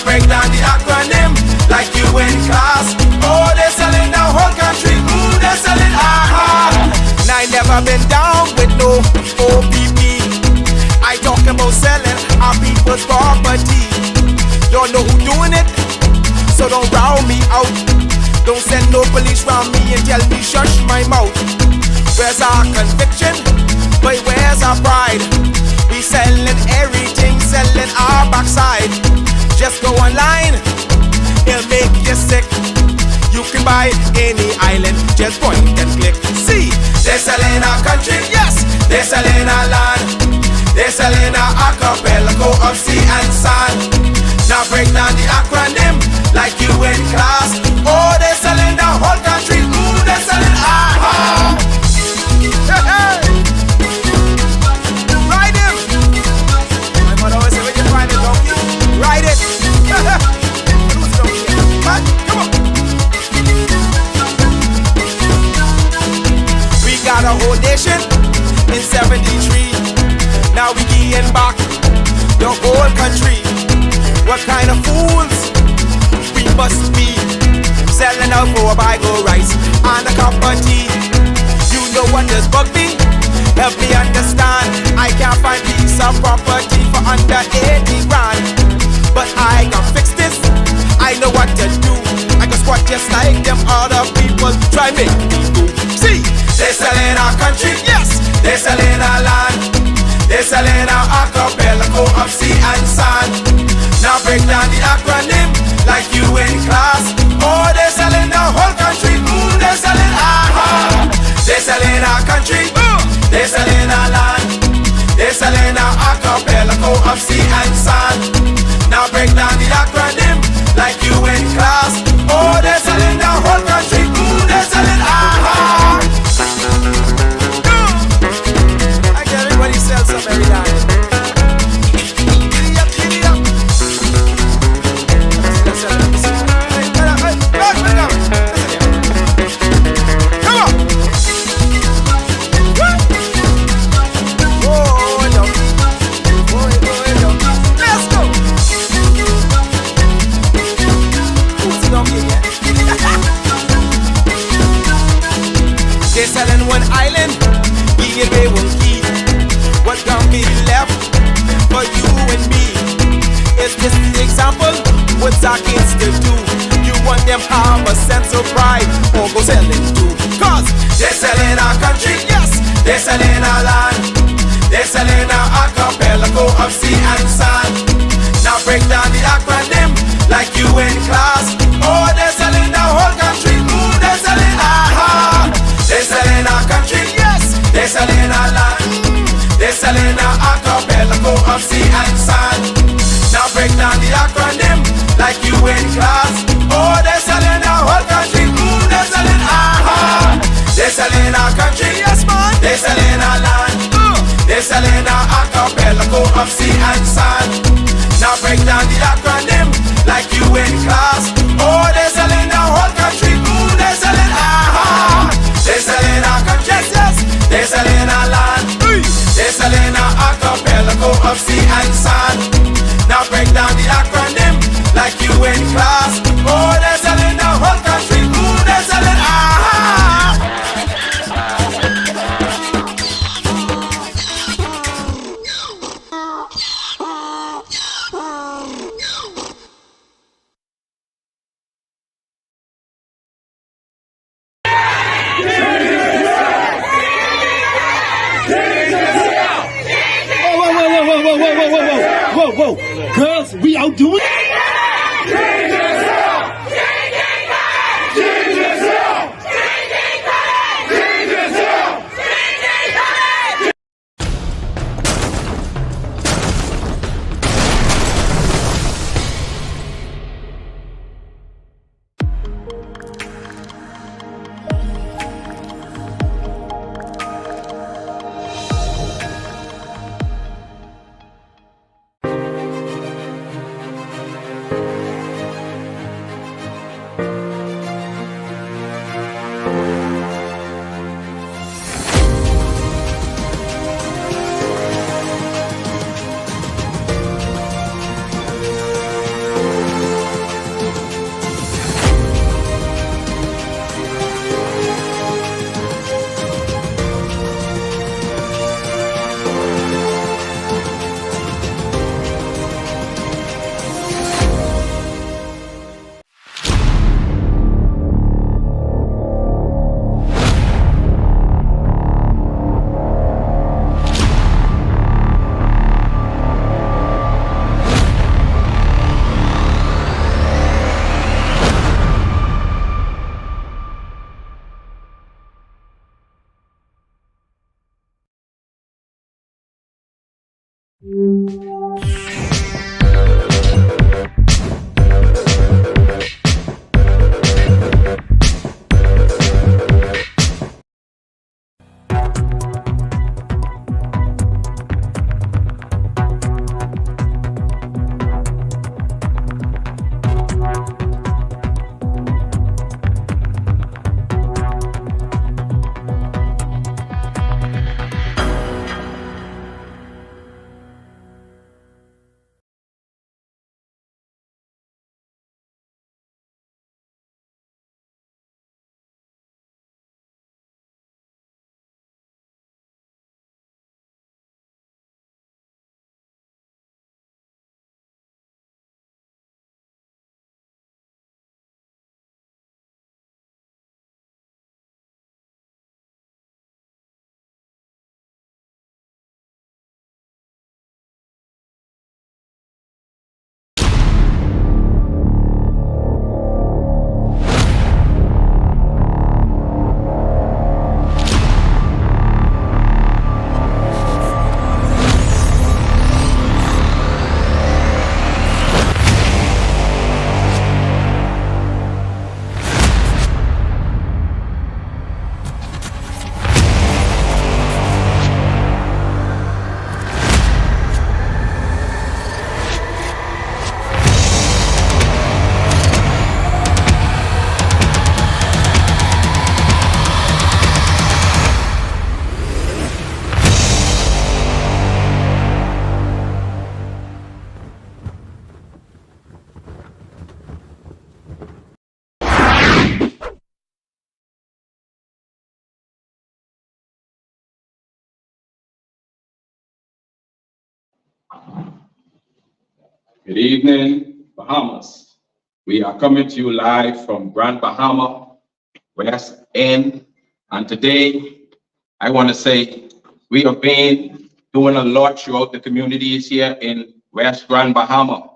break down the acronym like you in class. Oh, they're selling the whole country. Ooh, they're selling aha. And I never been down with no OPP. I talk about selling our people's property. Don't know who doing it, so don't round me out. Don't send no police round me and tell me shush my mouth. Where's our conviction? But where's our pride? We selling everything, selling our backside. Just go online, it'll make you sick. You can buy any island, just point and click. See, they're selling our country, yes, they're selling our land. They're selling our archipelago of sea and sand. Now break down the acronym like you in class. Oh, they're selling the whole country. Ooh, they're selling aha. Hey, hey. Ride him. My mother always say, when you find a donkey, ride it. Lose donkey. Man, come on. We got a whole nation in 73. Now we getting back the whole country. What kind of fools we must be, selling out for a bag of rice and a cup of tea. You know what does bug me? Help me understand. I can't find piece of property for under 80 grand, but I can fix this. I know what to do. I can squat just like them other people try make me do. See, they're selling our country, yes, they're selling our land. They're selling our archipelago of sea and sand. Now break down the acronym like you in class. Oh, they're selling the whole country. Ooh, they're selling aha. They're selling our country. They're selling our land. They're selling our archipelago of sea and sand. Now break down the acronym like you in class. Oh, they're selling the whole country. Ooh, they're selling aha. I get everybody sell some every day. They're selling one island, they won't keep. What can be left for you and me? Is this the example? What's our kids to do? You want them have a sense of pride, or go selling too? Cause they're selling our country, yes, they're selling our land. They're selling our archipelago of sea and sand. Now break down the acronym like you in class. Oh, they're selling the whole country. Ooh, they're selling aha. They're selling our country, yes, they're selling our land. They're selling our archipelago of sea and sand. Now break down the acronym like you in class. Oh, they're selling our whole country. Ooh, they're selling aha. They're selling our country, yes man. They're selling our land. They're selling our archipelago of sea and sand. Now break down the acronym like you in class. Oh, they're selling our whole country. Ooh, they're selling aha. They're selling our country, yes, yes. They're selling our land. They're selling our archipelago of sea and sand. Now break down the acronym like you in class. Oh, they're selling the whole country. Ooh, they're selling aha. Whoa, girls, we outdoing it? Good evening, Bahamas. We are coming to you live from Grand Bahama, West End. And today, I want to say we have been doing a lot throughout the communities here in West Grand Bahama.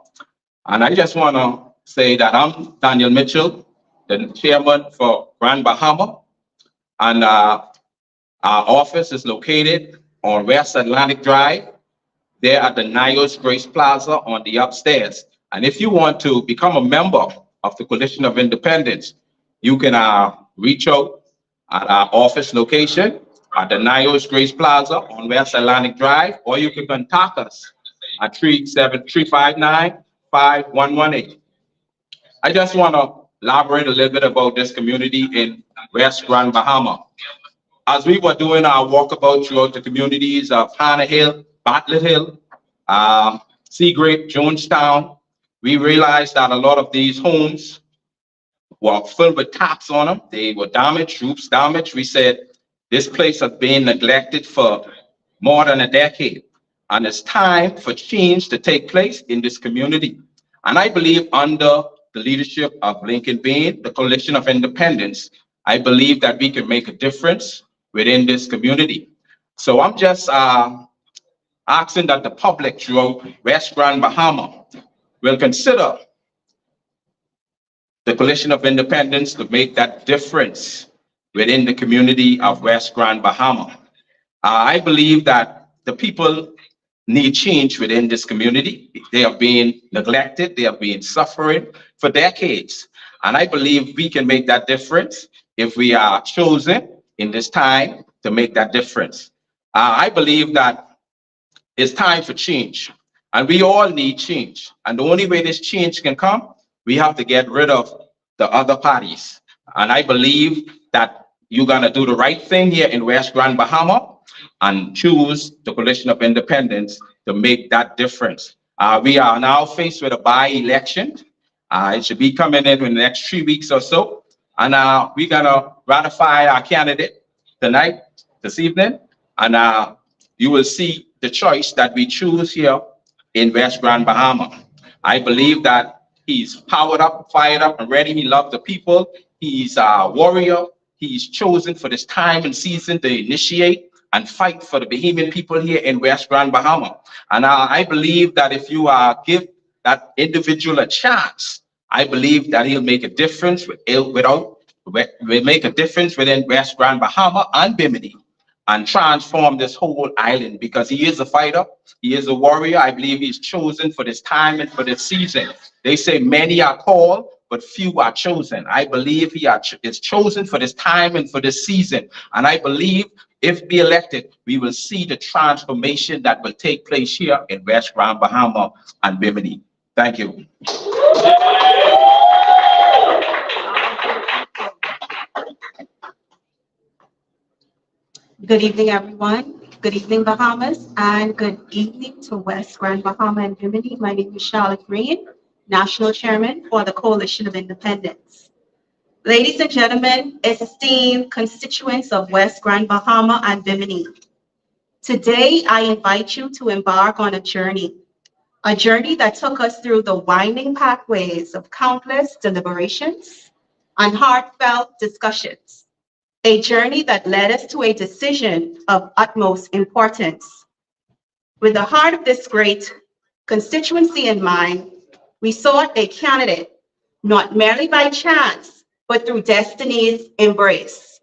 And I just want to say that I'm Daniel Mitchell, the chairman for Grand Bahama. And our office is located on West Atlantic Drive, there at the Niles Grace Plaza on the upstairs. And if you want to become a member of the Coalition of Independence, you can reach out at our office location at the Niles Grace Plaza on West Atlantic Drive, or you can contact us at 37359-5118. I just want to elaborate a little bit about this community in West Grand Bahama. As we were doing our walkabout throughout the communities of Hannah Hill, Bartlett Hill, Seagrape, Jonestown, we realized that a lot of these homes were filled with taps on them. They were damaged, roofs damaged. We said, this place has been neglected for more than a decade, and it's time for change to take place in this community. And I believe under the leadership of Lincoln Bain, the Coalition of Independence, I believe that we can make a difference within this community. So I'm just asking that the public throughout West Grand Bahama will consider the Coalition of Independence to make that difference within the community of West Grand Bahama. I believe that the people need change within this community. They have been neglected, they have been suffering for decades. And I believe we can make that difference if we are chosen in this time to make that difference. I believe that it's time for change, and we all need change. And the only way this change can come, we have to get rid of the other parties. And I believe that you're gonna do the right thing here in West Grand Bahama and choose the Coalition of Independence to make that difference. We are now faced with a by-election. It should be coming in the next 3 weeks or so. And we're gonna ratify our candidate tonight, this evening. And you will see the choice that we choose here in West Grand Bahama. I believe that he's powered up, fired up, and ready. He loves the people. He's a warrior. He's chosen for this time and season to initiate and fight for the Bahamian people here in West Grand Bahama. And I believe that if you give that individual a chance, I believe that he'll make a difference will make a difference within West Grand Bahama and Bimini, and transform this whole island, because he is a fighter, he is a warrior. I believe he's chosen for this time and for this season. They say many are called, but few are chosen. I believe he is chosen for this time and for this season. And I believe if be elected, we will see the transformation that will take place here in West Grand Bahama and Bimini. Thank you. Good evening, everyone. Good evening, Bahamas, and good evening to West Grand Bahama and Bimini. My name is Charlotte Green, National Chairman for the Coalition of Independence. Ladies and gentlemen, esteemed constituents of West Grand Bahama and Bimini, today I invite you to embark on a journey that took us through the winding pathways of countless deliberations and heartfelt discussions. A journey that led us to a decision of utmost importance. With the heart of this great constituency in mind, we sought a candidate, not merely by chance, but through destiny's embrace.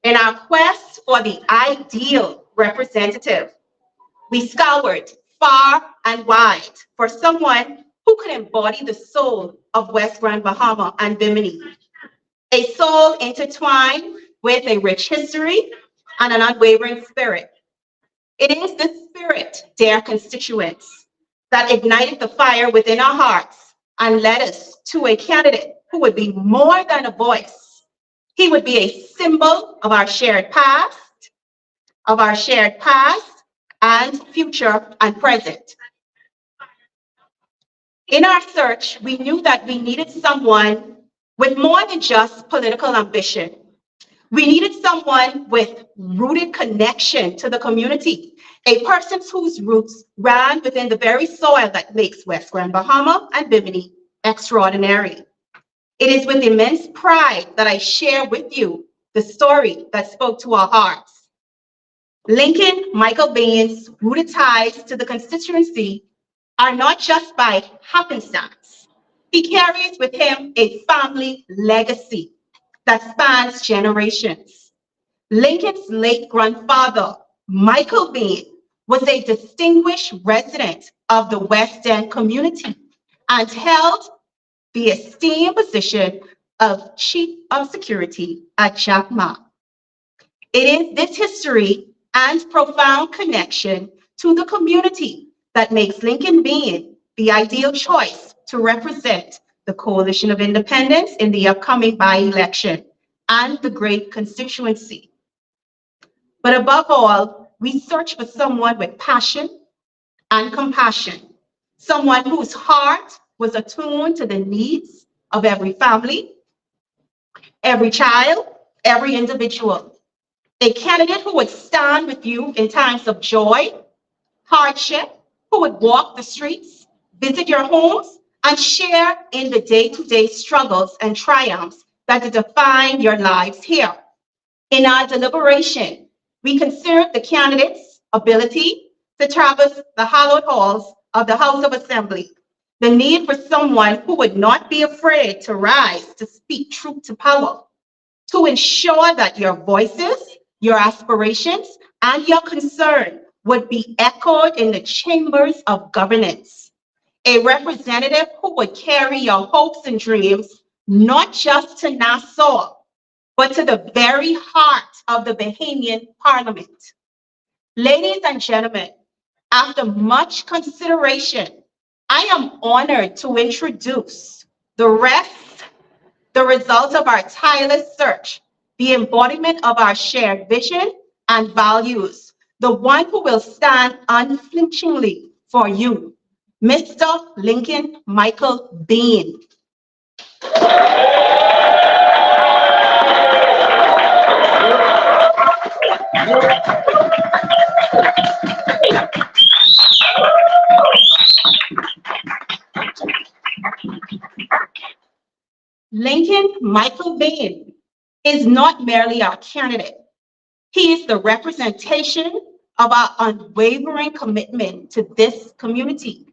In our quest for the ideal representative, we scoured far and wide for someone who could embody the soul of West Grand Bahama and Bimini. A soul intertwined with a rich history and an unwavering spirit. It is this spirit, dear constituents, that ignited the fire within our hearts and led us to a candidate who would be more than a voice. He would be a symbol of our shared past and future and present. In our search, we knew that we needed someone with more than just political ambition, We needed someone with rooted connection to the community, a person whose roots ran within the very soil that makes West Grand Bahama and Bimini extraordinary. It is with immense pride that I share with you the story that spoke to our hearts. Lincoln Michael Bain's rooted ties to the constituency are not just by happenstance. He carries with him a family legacy that spans generations. Lincoln's late grandfather, Michael Bain, was a distinguished resident of the West End community and held the esteemed position of Chief of Security at Jack Ma. It is this history and profound connection to the community that makes Lincoln Bain the ideal choice to represent the Coalition of Independence in the upcoming by-election and the great constituency. But above all, we search for someone with passion and compassion, someone whose heart was attuned to the needs of every family, every child, every individual. A candidate who would stand with you in times of joy, hardship, who would walk the streets, visit your homes, and share in the day-to-day struggles and triumphs that define your lives here. In our deliberation, we considered the candidate's ability to traverse the hallowed halls of the House of Assembly, the need for someone who would not be afraid to rise to speak truth to power, to ensure that your voices, your aspirations, and your concern would be echoed in the chambers of governance. A representative who would carry your hopes and dreams not just to Nassau, but to the very heart of the Bahamian Parliament. Ladies and gentlemen, after much consideration, I am honored to introduce the result of our tireless search, the embodiment of our shared vision and values, the one who will stand unflinchingly for you, Mr. Lincoln Michael Bain. Lincoln Michael Bain is not merely our candidate. He is the representation of our unwavering commitment to this community.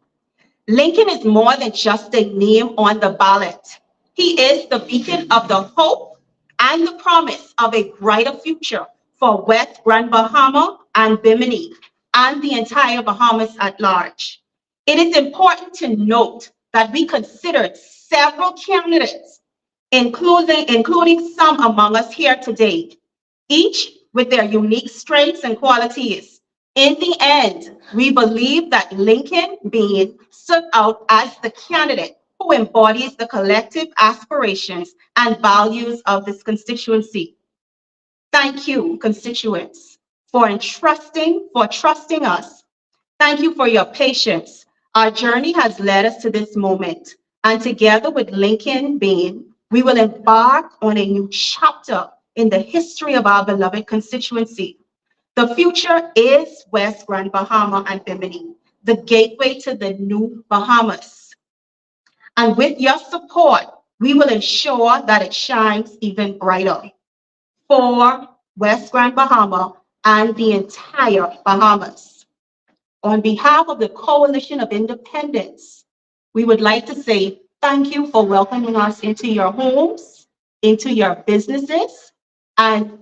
Lincoln is more than just a name on the ballot. He is the beacon of the hope and the promise of a brighter future for West Grand Bahama and Bimini and the entire Bahamas at large. It is important to note that we considered several candidates, including some among us here today, each with their unique strengths and qualities. In the end, we believe that Lincoln Bain stood out as the candidate who embodies the collective aspirations and values of this constituency. Thank you, constituents, for trusting us. Thank you for your patience. Our journey has led us to this moment, and together with Lincoln Bain, we will embark on a new chapter in the history of our beloved constituency. The future is West Grand Bahama and Bimini, the gateway to the new Bahamas. And with your support, we will ensure that it shines even brighter for West Grand Bahama and the entire Bahamas. On behalf of the Coalition of Independence, we would like to say thank you for welcoming us into your homes, into your businesses, and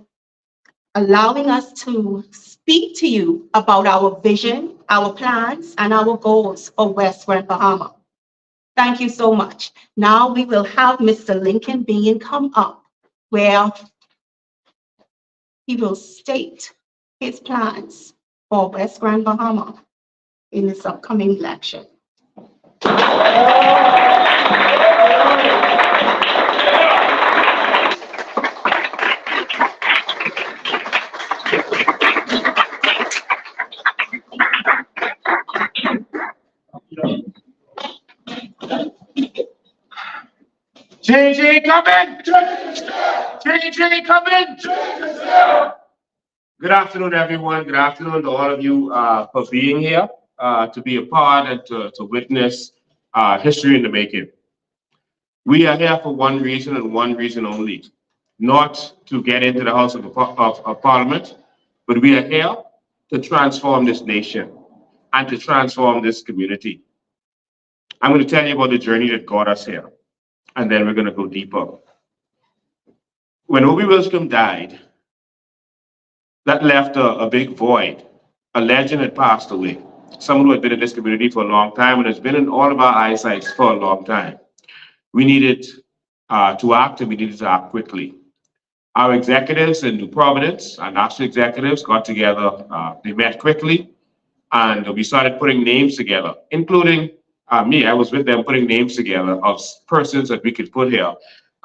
allowing us to speak to you about our vision, our plans, and our goals for West Grand Bahama. Thank you so much. Now we will have Mr. Lincoln Bain come up, where he will state his plans for West Grand Bahama in this upcoming election. Change ain't coming. JJ, come in. Good afternoon, everyone. Good afternoon to all of you for being here, to be a part and to witness history in the making. We are here for one reason and one reason only, not to get into the House of Parliament, but we are here to transform this nation and to transform this community. I'm going to tell you about the journey that got us here, and then we're going to go deeper. When Obi Wilscombe died, that left a big void. A legend had passed away. Someone who had been in this community for a long time and has been in all of our eyesight for a long time. We needed to act, and we needed to act quickly. Our executives in New Providence, our national executives, got together. They met quickly, and we started putting names together, including me. I was with them putting names together of persons that we could put here.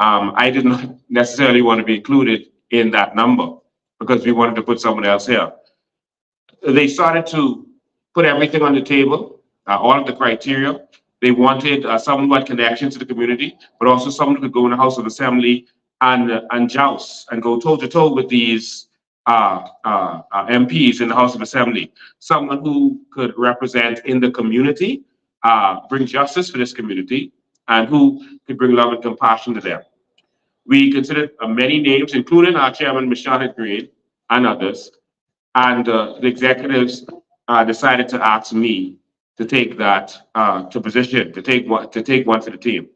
I did not necessarily want to be included in that number because we wanted to put someone else here. They started to put everything on the table, all of the criteria. They wanted someone who had connections to the community, but also someone who could go in the House of Assembly and joust and go toe-to-toe with these MPs in the House of Assembly. Someone who could represent in the community, bring justice for this community, and who could bring love and compassion to them. We considered many names, including our chairman, Ms. Charlotte Green, and others. And the executives decided to ask me to take that position, to take one to the team,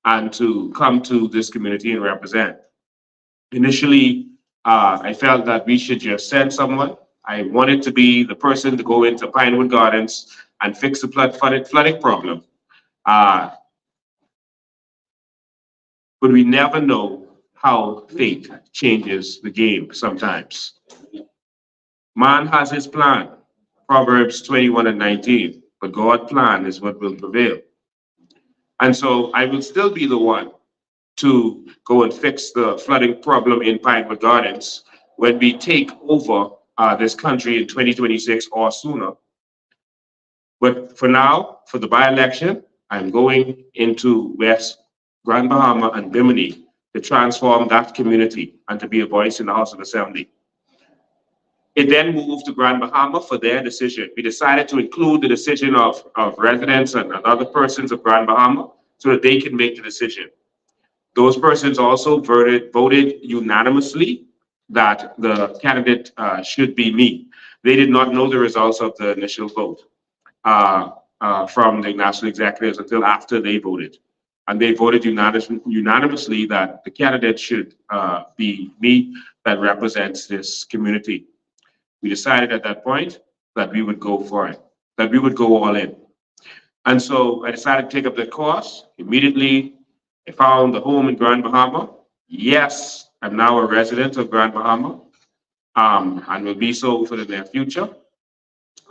and to come to this community and represent. Initially, I felt that we should just send someone. I wanted to be the person to go into Pinewood Gardens and fix the flooding problem. But we never know how fate changes the game sometimes. Man has his plan, Proverbs 21:19, but God's plan is what will prevail. And so I will still be the one to go and fix the flooding problem in Pinewood Gardens when we take over this country in 2026 or sooner. But for now, for the by-election, I'm going into West Grand Bahama and Bimini to transform that community and to be a voice in the House of Assembly. It then moved to Grand Bahama for their decision. We decided to include the decision of residents and other persons of Grand Bahama so that they can make the decision. Those persons also voted unanimously that the candidate should be me. They did not know the results of the initial vote from the national executives until after they voted. And they voted unanimously that the candidate should be me that represents this community. We decided at that point that we would go for it, that we would go all in. And so I decided to take up the course. Immediately, I found a home in Grand Bahama. Yes, I'm now a resident of Grand Bahama, and will be so for the near future.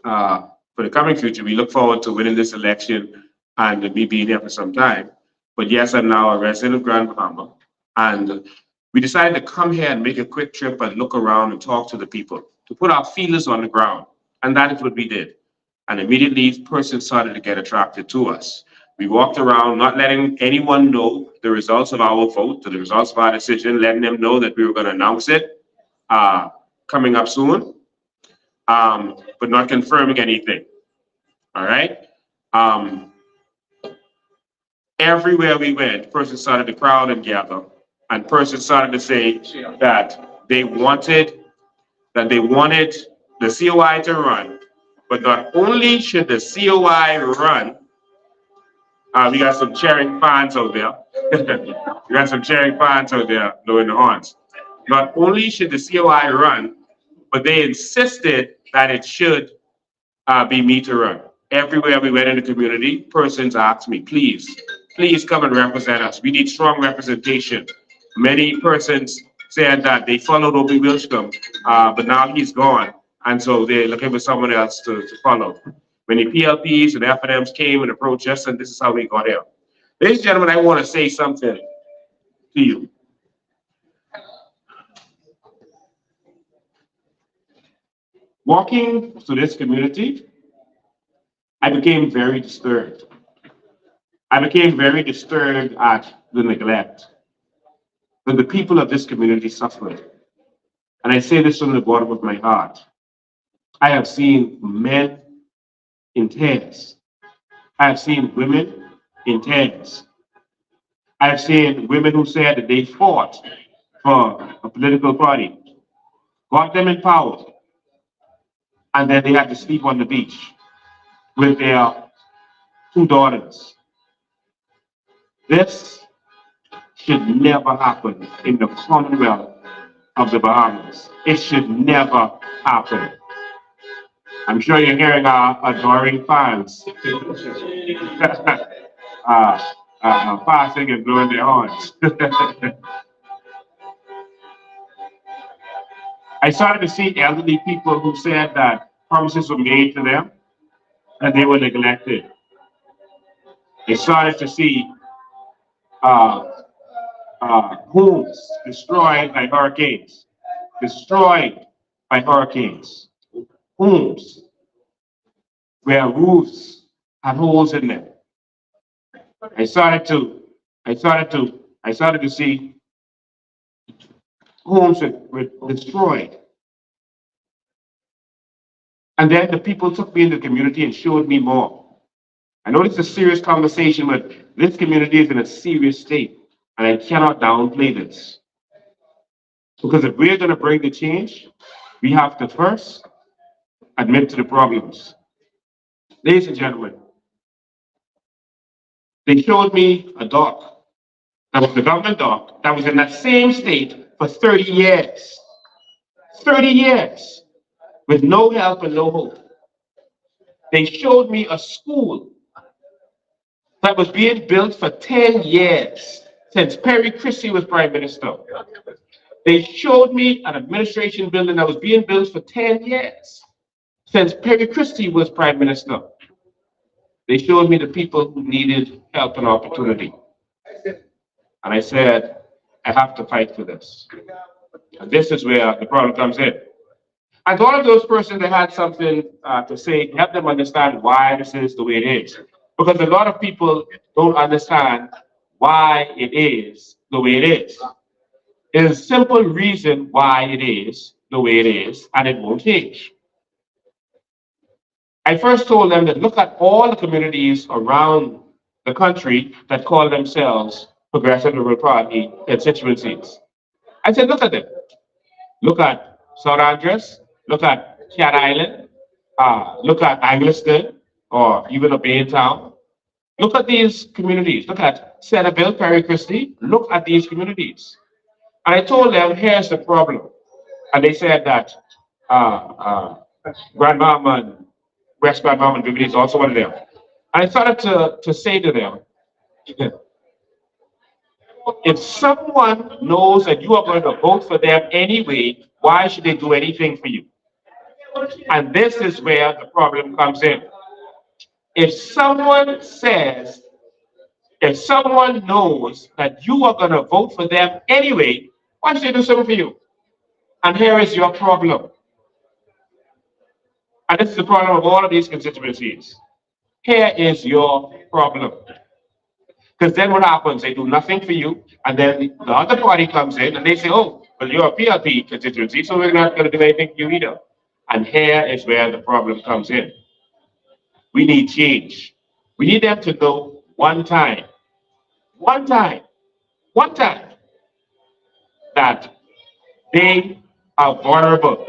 For the coming future, we look forward to winning this election and me being here for some time. But yes, I'm now a resident of Grand Bahama, and we decided to come here and make a quick trip and look around and talk to the people, to put our feelers on the ground. And that is what we did. And immediately, persons started to get attracted to us. We walked around, not letting anyone know the results of our vote, the results of our decision, letting them know that we were going to announce it coming up soon, but not confirming anything. All right? Everywhere we went, persons started to crowd and gather, and persons started to say that they wanted the COI to run, but not only should the COI run, we got some cheering fans out there. We got some cheering fans out there blowing the horns. Not only should the COI run, but they insisted that it should be me to run. Everywhere we went in the community, persons asked me, please come and represent us. We need strong representation. Many persons said that they followed Obi Wilscombe, but now he's gone. And so they're looking for someone else to follow. Many PLPs and FNMs came and approached us, and this is how we got here. Ladies and gentlemen, I want to say something to you. Walking through this community, I became very disturbed. I became very disturbed at the neglect. but the people of this community suffered. And I say this from the bottom of my heart. I have seen men in tears. I have seen women in tears. I have seen women who said that they fought for a political party, got them in power, and then they had to sleep on the beach with their 2 daughters. This should never happen in the Commonwealth of the Bahamas. It should never happen. I'm sure you're hearing our adoring fans passing and blowing their horns. I started to see elderly people who said that promises were made to them and they were neglected. I started to see homes destroyed by hurricanes, homes where roofs had holes in them. I started to see homes that were destroyed. And then the people took me into the community and showed me more. I know it's a serious conversation, but this community is in a serious state, and I cannot downplay this. Because if we're going to bring the change, we have to first admit to the problems. Ladies and gentlemen, they showed me a dock that was the government dock that was in that same state for 30 years. 30 years with no help and no hope. They showed me a school that was being built for 10 years since Perry Christie was Prime Minister. They showed me an administration building that was being built for 10 years since Perry Christie was Prime Minister. They showed me the people who needed help and opportunity. And I said, I have to fight for this. And this is where the problem comes in. And all of those persons that had something to say, help them understand why this is the way it is. Because a lot of people don't understand why it is the way it is. There's a simple reason why it is the way it is, and it won't change. I first told them that look at all the communities around the country that call themselves Progressive Liberal Party constituencies. I said, look at them. Look at South Andres, look at Cat Island, look at Angliston, or even a Baytown. Look at these communities. Look at Centerville, Perry Christie. Look at these communities. And I told them, here's the problem. And they said that Grand Bahama and West Grand Bahama and Bimini is also one of them. And I started to say to them, if someone knows that you are going to vote for them anyway, why should they do anything for you? And this is where the problem comes in. If someone knows that you are going to vote for them anyway, why should they do something for you? And here is your problem. And this is the problem of all of these constituencies. Here is your problem. Because then what happens? They do nothing for you, and then the other party comes in and they say, oh, well, you're a PLP constituency, so we're not going to do anything for you either. And here is where the problem comes in. We need change. We need them to know one time, that they are vulnerable.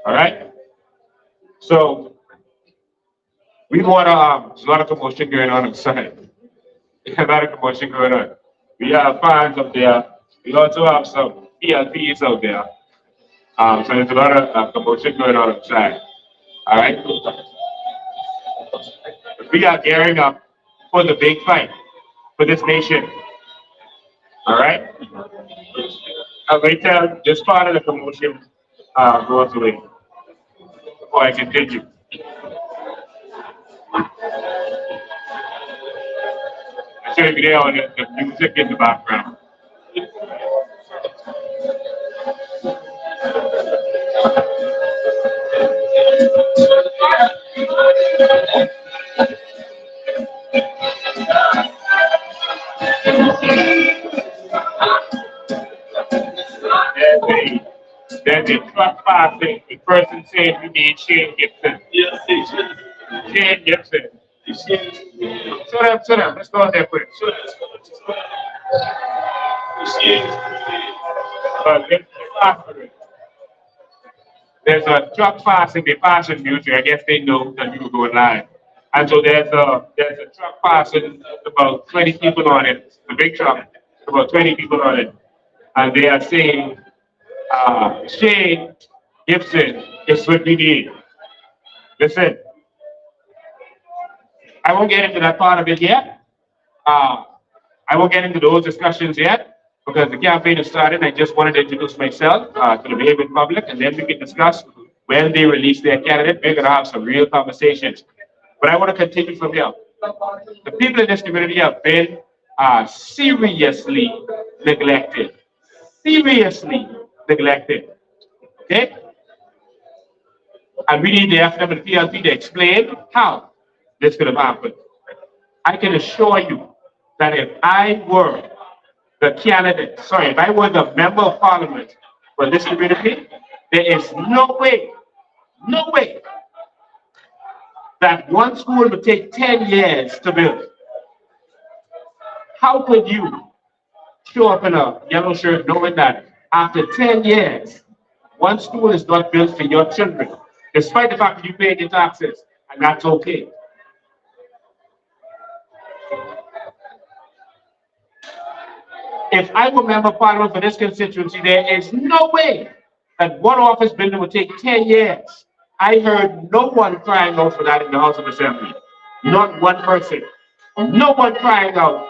All right? So, we want there's a lot of commotion going on inside. There's a lot of commotion going on. We have fans up there. We also have some PLPs out there. So there's a lot of commotion going on outside. All right? We are gearing up for the big fight for this nation. All right? I'm going to tell this part of the commotion goes away before I continue. I should be there on the music in the background. there's a trespassing. The person saying you need Shane Gibson. Yes, Shane Gibson. Sit down. Let's go there quick. There's a truck passing, they passing music. I guess they know that you were going live. And so there's a truck passing, about 20 people on it, a big truck, about 20 people on it. And they are saying, Shane Gibson is what we need. Listen, I won't get into that part of it yet. I won't get into those discussions yet because the campaign is started. I just wanted to introduce myself to the Bahamian public, and then we can discuss when they release their candidate. We're going to have some real conversations. But I want to continue from here. The people in this community have been seriously neglected. Seriously neglected. Okay? And we need the FNM and PLP to explain how this could have happened. I can assure you that if I were the candidate, if I were the member of parliament for this community, there is no way that one school would take 10 years to build. How could you show up in a yellow shirt knowing that after 10 years, one school is not built for your children, despite the fact that you paid your taxes, and that's okay? If I were member of parliament for this constituency, there is no way that one office building would take 10 years. I heard no one crying out for that in the House of Assembly. Not one person. No one crying out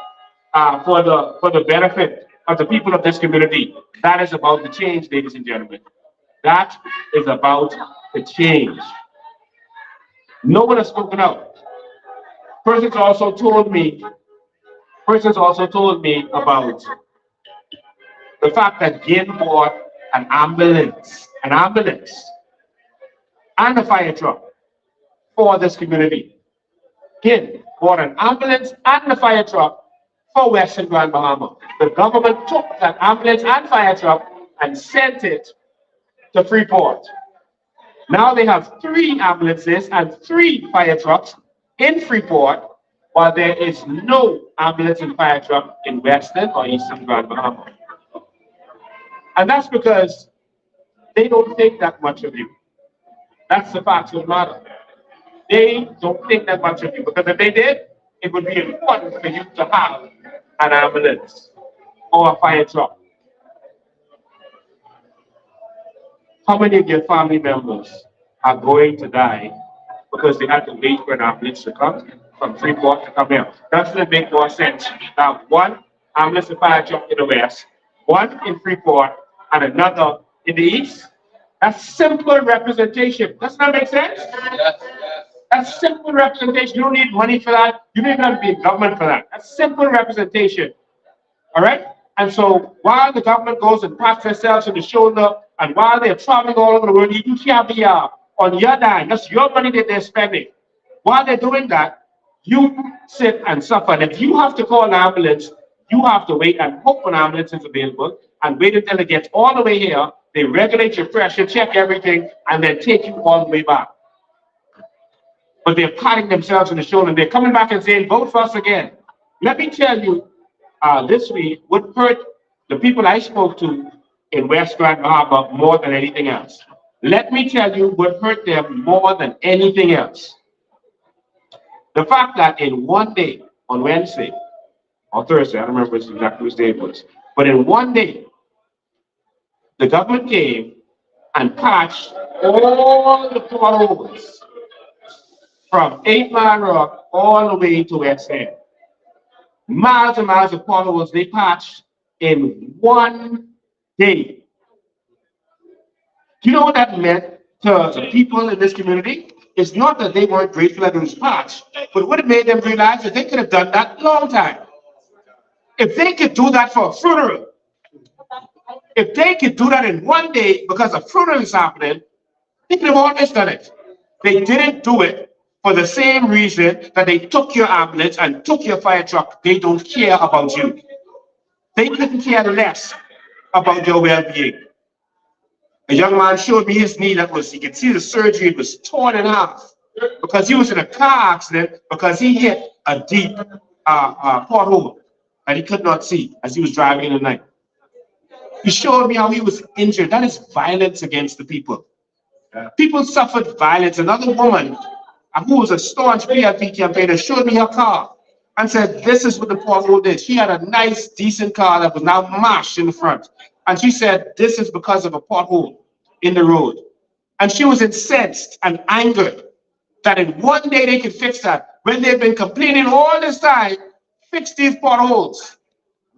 for the benefit of the people of this community. That is about the change, ladies and gentlemen. That is about the change. No one has spoken out. Persons also told me about the fact that Gin bought an ambulance, and a fire truck for this community. Gin bought an ambulance and a fire truck for Western Grand Bahama. The government took that ambulance and fire truck and sent it to Freeport. Now they have 3 ambulances and 3 fire trucks in Freeport, while there is no ambulance and fire truck in Western or Eastern Grand Bahama. And that's because they don't think that much of you. That's the fact of the matter. They don't think that much of you, because if they did, it would be important for you to have an ambulance or a fire truck. How many of your family members are going to die because they had to wait for an ambulance to come from Freeport to come here? Doesn't it make more sense to have one ambulance and fire truck in the west, one in Freeport, and another in the east? That's simple representation. Doesn't that make sense? Yes. That's simple representation. You don't need money for that. You don't even have to be in government for that. That's simple representation. All right? And so while the government goes and pats themselves on the shoulder, and while they're traveling all over the world, you can't be on your dime. That's your money that they're spending. While they're doing that, you sit and suffer. And if you have to call an ambulance, you have to wait and hope an ambulance is available and wait until it gets all the way here. They regulate your pressure, check everything, and then take you all the way back. But they're patting themselves on the shoulder, and they're coming back and saying, vote for us again. Let me tell you, this week would hurt the people I spoke to in West Grand Bahama more than anything else. Let me tell you what hurt them more than anything else. The fact that in one day, on Wednesday, or Thursday, I don't remember exactly which day it was, but in one day, the government came and patched all the potholes from 8 Mile Rock all the way to West End. Miles and miles of potholes they patched in one day. Do you know what that meant to the people in this community? It's not that they weren't grateful that it was patched, but what it made them realize that they could have done that long time. If they could do that for a funeral, if they could do that in one day because a funeral is happening, they could have always done it. They didn't do it for the same reason that they took your ambulance and took your fire truck. They don't care about you. They couldn't care less about your well-being. A young man showed me his knee that was, you could see the surgery, it was torn in half because he was in a car accident because he hit a deep pothole and he could not see as he was driving in the night. He showed me how he was injured. That is violence against the people. People suffered violence. Another woman who was a staunch PLP campaigner showed me her car and said, this is what the pothole did. She had a nice, decent car that was now mashed in the front. And she said, this is because of a pothole in the road. And she was incensed and angered that in one day they could fix that when they've been complaining all this time, fix these potholes.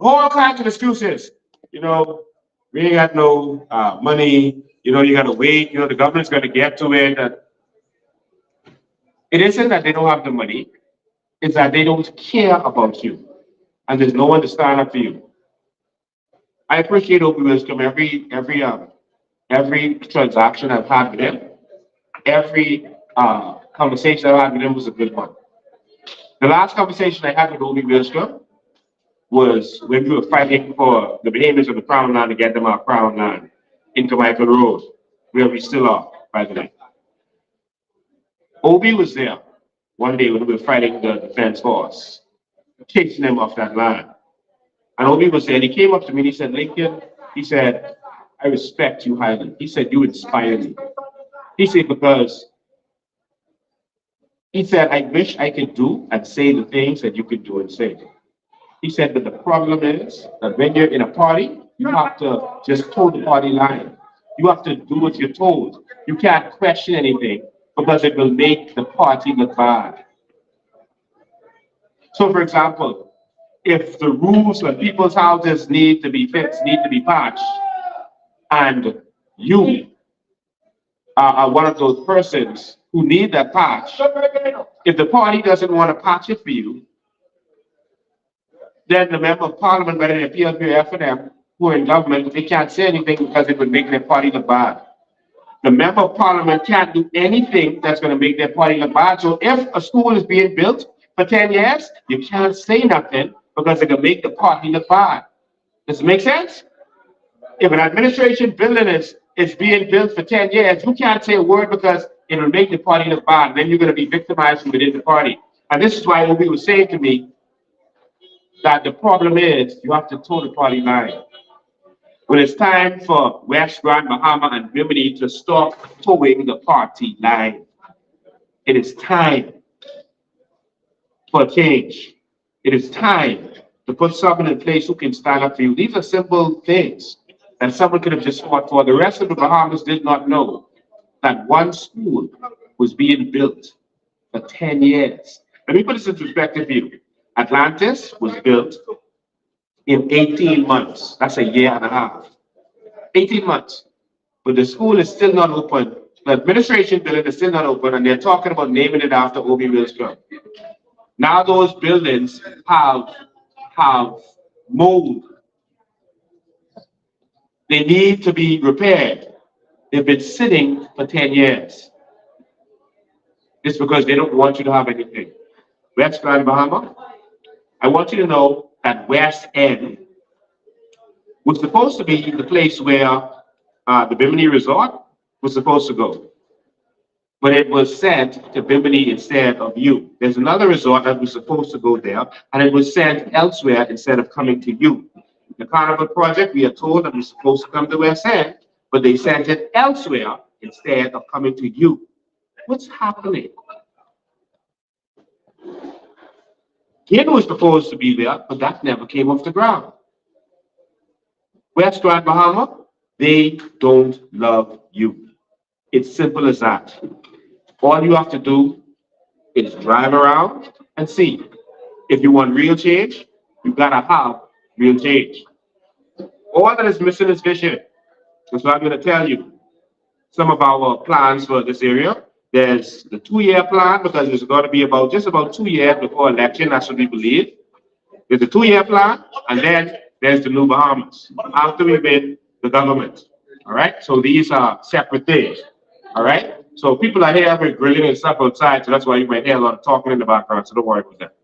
All kinds of excuses. You know, we ain't got no money. You know, you got to wait. You know, the government's going to get to it. It isn't that they don't have the money. It's that they don't care about you. And there's no one to stand up for you. I appreciate Opie Wisdom every transaction I've had with him. Every conversation I've had with him was a good one. The last conversation I had with Opie Wisdom was when we were fighting for the behaviors of the Crown Land to get them our Crown Land into Michael Road, where we still are, by the way. Obi was there one day when we were fighting the defense force, chasing them off that land. And Obi was there, and he came up to me and he said, Lincoln, he said, I respect you highly. He said, you inspire me. He said, because he said, I wish I could do and say the things that you could do and say. He said that the problem is that when you're in a party, you have to just toe the party line. You have to do what you're told. You can't question anything because it will make the party look bad. So, for example, if the roofs on people's houses need to be fixed, need to be patched, and you are one of those persons who need that patch, if the party doesn't want to patch it for you, then the member of parliament, whether they appeal for them, who are in government, they can't say anything because it would make their party look bad. The member of parliament can't do anything that's going to make their party look bad. So if a school is being built for 10 years, you can't say nothing because it can make the party look bad. Does it make sense? If an administration building is being built for 10 years, you can't say a word because it will make the party look bad. And then you're going to be victimized from within the party. And this is why Obi was saying to me that the problem is you have to toe the party line. When it's time for West Grand, Bahama, and Bimini to stop towing the party line, it is time for a change. It is time to put someone in place who can stand up for you. These are simple things that someone could have just fought for. The rest of the Bahamas did not know that one school was being built for 10 years. Let me put this in perspective for you. Atlantis was built in 18 months. That's a year and a half. 18 months. But the school is still not open. The administration building is still not open, and they're talking about naming it after Obi Wilskirk. Now those buildings have mold. They need to be repaired. They've been sitting for 10 years. It's because they don't want you to have anything. West Grand Bahama, I want you to know that West End was supposed to be the place where the Bimini Resort was supposed to go. But it was sent to Bimini instead of you. There's another resort that was supposed to go there, and it was sent elsewhere instead of coming to you. The Carnival Project, we are told that was supposed to come to West End, but they sent it elsewhere instead of coming to you. What's happening? Gin was supposed to be there, but that never came off the ground. West Grand Bahama, they don't love you. It's simple as that. All you have to do is drive around and see. If you want real change, you gotta have real change. All that is missing is vision. So I'm gonna tell you some of our plans for this area. There's the 2-year plan, because it's going to be just about 2 years before election. That's what we believe. There's a 2-year plan, and then there's the New Bahamas after we win the government. All right. So these are separate things. All right. So people are here, we're grilling and stuff outside. So that's why you might hear a lot of talking in the background. So don't worry about that.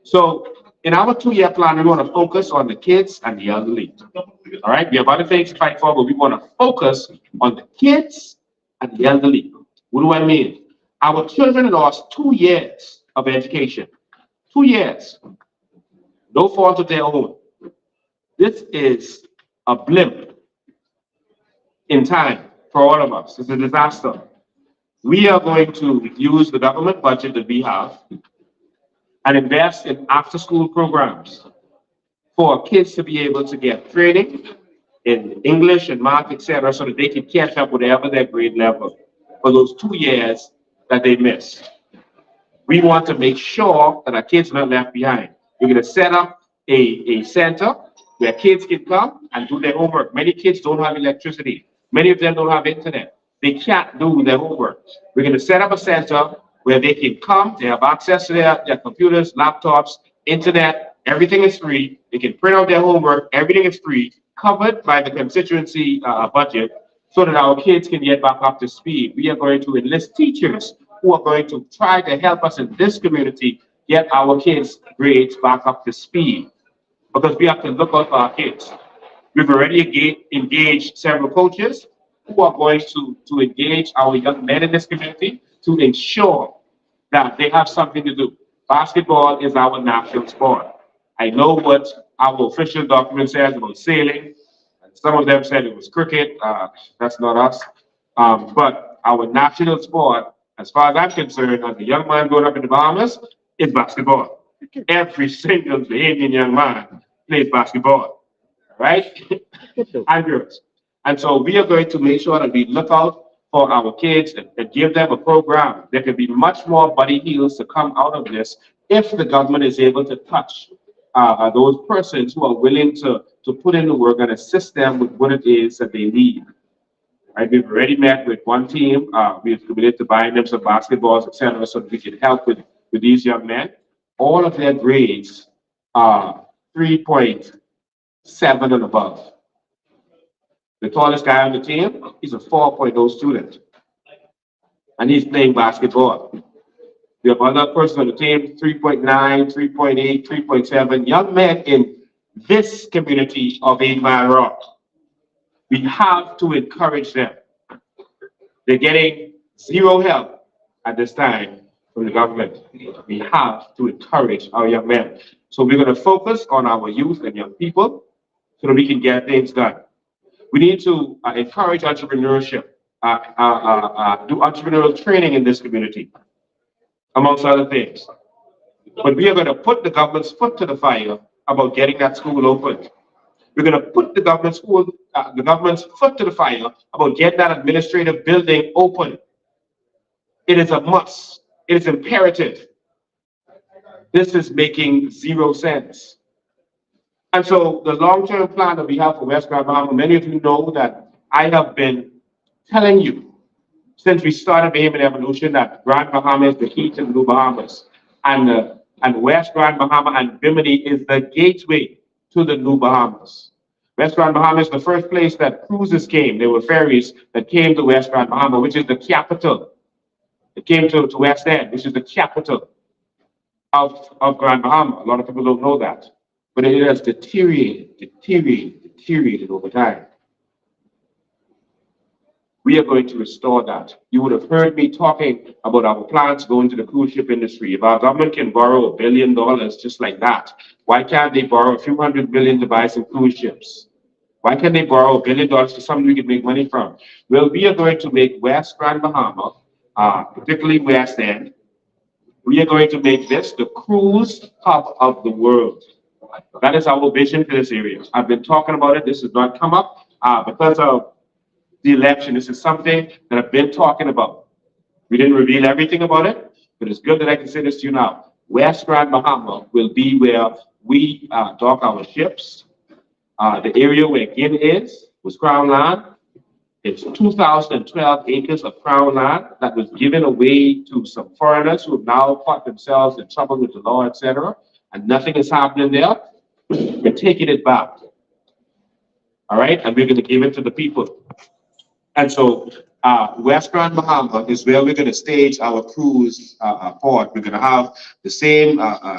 So In our 2-year plan, we want to focus on the kids and the elderly. All right, we have other things to fight for, but we want to focus on the kids and the elderly. What do I mean? Our children lost 2 years of education. 2 years. No fault of their own. This is a blimp in time for all of us. It's a disaster. We are going to use the government budget that we have and invest in after-school programs for kids to be able to get training in English and math, etc., so that they can catch up with whatever their grade level for those 2 years that they missed. We want to make sure that our kids are not left behind. We're going to set up a center where kids can come and do their homework. Many kids don't have electricity. Many of them don't have internet. They can't do their homework. We're going to set up a center where they can come, they have access to their computers, laptops, internet, everything is free. They can print out their homework, everything is free, covered by the constituency budget, so that our kids can get back up to speed. We are going to enlist teachers who are going to try to help us in this community get our kids' grades back up to speed, because we have to look out for our kids. We've already engaged several coaches who are going to engage our young men in this community to ensure that they have something to do. Basketball is our national sport. I know what our official document says about sailing. Some of them said it was cricket. That's not us. But our national sport, as far as I'm concerned, as a young man growing up in the Bahamas, is basketball. Every single Bahamian young man plays basketball, right? And girls. And so we are going to make sure that we look out for our kids and give them a program. There can be much more buddy heels to come out of this if the government is able to touch those persons who are willing to put in the work and assist them with what it is that they need. Right? We've already met with one team. We've committed to buying them some basketballs, etc., so that we can help with these young men. All of their grades are 3.7 and above. The tallest guy on the team, he's a 4.0 student, and he's playing basketball. We have another person on the team, 3.9, 3.8, 3.7, young men in this community of 8 Mile Rock. We have to encourage them. They're getting zero help at this time from the government. We have to encourage our young men. So we're going to focus on our youth and young people so that we can get things done. We need to encourage entrepreneurship, do entrepreneurial training in this community, amongst other things. But we are going to put the government's foot to the fire about getting that school open. We're going to put the government's foot to the fire about getting that administrative building open. It is a must. It is imperative. This is making zero sense. And so the long-term plan that we have for West Grand Bahama, many of you know that I have been telling you since we started Bahamian Evolution that Grand Bahama is the key to the New Bahamas. And West Grand Bahama and Bimini is the gateway to the New Bahamas. West Grand Bahama is the first place that cruises came. There were ferries that came to West Grand Bahama, which is the capital. It came to West End, which is the capital of Grand Bahama. A lot of people don't know that. But it has deteriorated over time. We are going to restore that. You would have heard me talking about our plans going to the cruise ship industry. If our government can borrow $1 billion just like that, why can't they borrow a few $100 million to buy some cruise ships? Why can't they borrow $1 billion to something we can make money from? Well, we are going to make West Grand Bahama, particularly West End, we are going to make this the cruise hub of the world. That is our vision for this area. I've been talking about it. This has not come up because of the election. This is something that I've been talking about. We didn't reveal everything about it, but it's good that I can say this to you now. West Grand Bahama will be where we dock our ships. The area where Gin is was Crown land. It's 2,012 acres of Crown land that was given away to some foreigners who have now caught themselves in trouble with the law, etc. And nothing is happening there. We're taking it back. All right, and we're going to give it to the people. And so West Grand Bahama is where we're going to stage our cruise port. We're going to have the same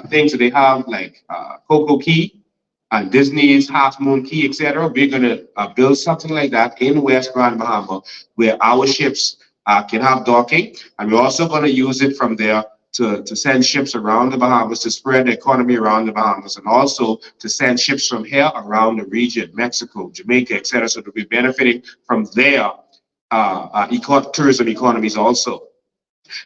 things that they have, like Coco Key and Disney's Half Moon Key, etc. We're going to build something like that in West Grand Bahama, where our ships can have docking, and we're also going to use it from there to send ships around the Bahamas, to spread the economy around the Bahamas, and also to send ships from here around the region, Mexico, Jamaica, etc. So that we're benefiting from their tourism economies also.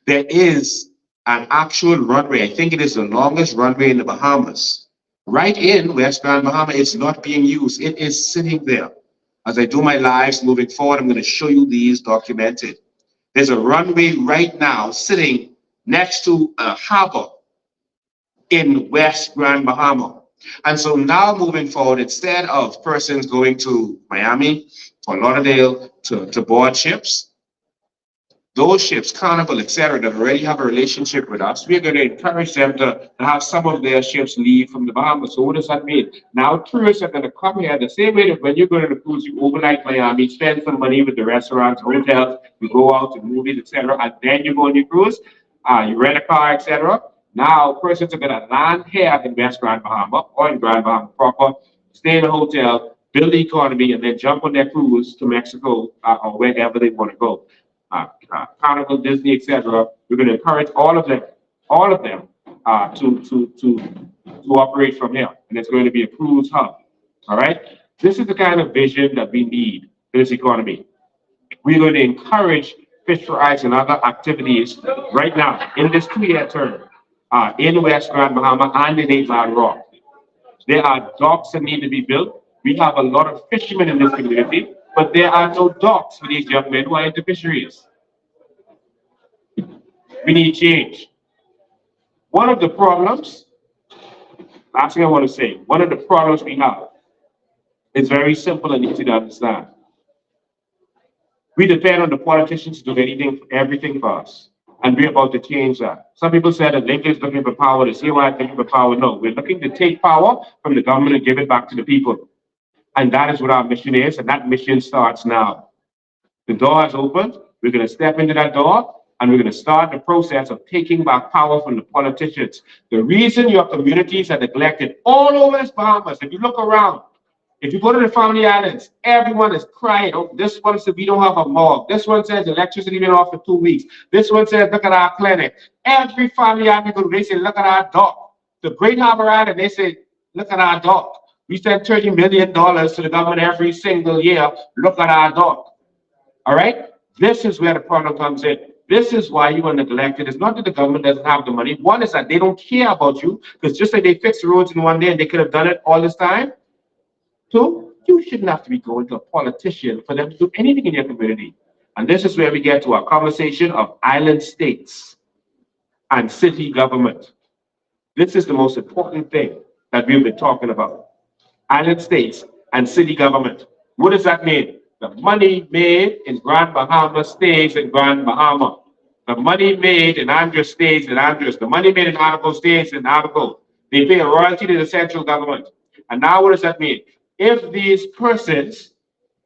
There is an actual runway. I think it is the longest runway in the Bahamas. Right in West Grand Bahama, it's not being used. It is sitting there. As I do my lives moving forward, I'm going to show you these documented. There's a runway right now sitting next to a harbor in West Grand Bahama. And so now moving forward, instead of persons going to Miami or Lauderdale to board ships, those ships, Carnival, etc., that already have a relationship with us, we're going to encourage them to have some of their ships leave from the Bahamas. So what does that mean? Now tourists are going to come here the same way that when you go to the cruise, you overnight Miami, spend some money with the restaurants, hotels, you go out to movies, etc., and then you go on your cruise, you rent a car, etc. Now persons are going to land here in West Grand Bahama or in Grand Bahama proper, stay in a hotel, build the economy, and then jump on their cruise to Mexico or wherever they want to go. Carnival, Disney, etc. We're going to encourage all of them to operate from here, and it's going to be a cruise hub. All right, this is the kind of vision that we need for this economy. We're going to encourage fish fries and other activities right now in this 2-year term in West Grand Bahama and in 8 Mile Rock. There are docks that need to be built. We have a lot of fishermen in this community, but there are no docks for these young men who are into fisheries. We need change. One of the problems, last thing I want to say, one of the problems we have is very simple and easy to understand. We depend on the politicians to do everything for us, and we're about to change that. Some people said that Lincoln is looking for power, the COI is looking for power. No, we're looking to take power from the government and give it back to the people. And that is what our mission is, and that mission starts now. The door is opened. We're going to step into that door, and we're going to start the process of taking back power from the politicians. The reason your communities are neglected all over the Bahamas, if you look around, if you go to the Family Islands, everyone is crying. Oh, this one says we don't have a morgue. This one says electricity been off for 2 weeks. This one says, look at our clinic. Every Family Island, they say, look at our dock. The Great Harbor Island, they say, look at our dock. We send $30 million to the government every single year. Look at our dock. All right? This is where the problem comes in. This is why you are neglected. It's not that the government doesn't have the money. One is that they don't care about you, because just like they fixed the roads in one day and they could have done it all this time. So you shouldn't have to be going to a politician for them to do anything in your community. And this is where we get to our conversation of island states and city government. This is the most important thing that we've been talking about. Island states and city government. What does that mean? The money made in Grand Bahama stays in Grand Bahama. The money made in Andros stays in Andros. The money made in Article stays in Article. They pay a royalty to the central government. And now what does that mean? If these persons,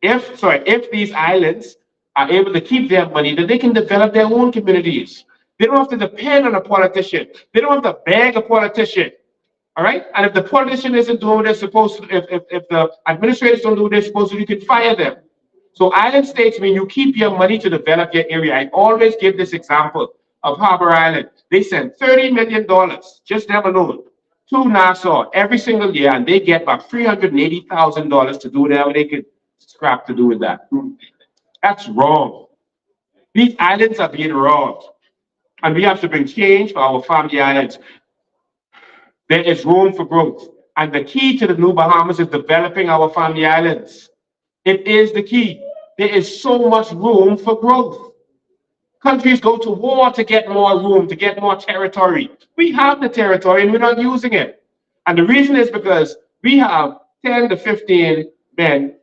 if these islands are able to keep their money, then they can develop their own communities. They don't have to depend on a politician. They don't have to beg a politician. All right? And if the politician isn't doing what they're supposed to, if the administrators don't do what they're supposed to, you can fire them. So island states mean you keep your money to develop your area. I always give this example of Harbor Island. They send $30 million, just them alone, to Nassau every single year, and they get about $380,000 to do whatever they could scrap to do with that. That's wrong. These islands are being robbed, and we have to bring change for our family islands. There is room for growth, and the key to the new Bahamas is developing our family islands. It is the key. There is so much room for growth. Countries go to war to get more room, to get more territory. We have the territory and we're not using it. And the reason is because we have 10 to 15 men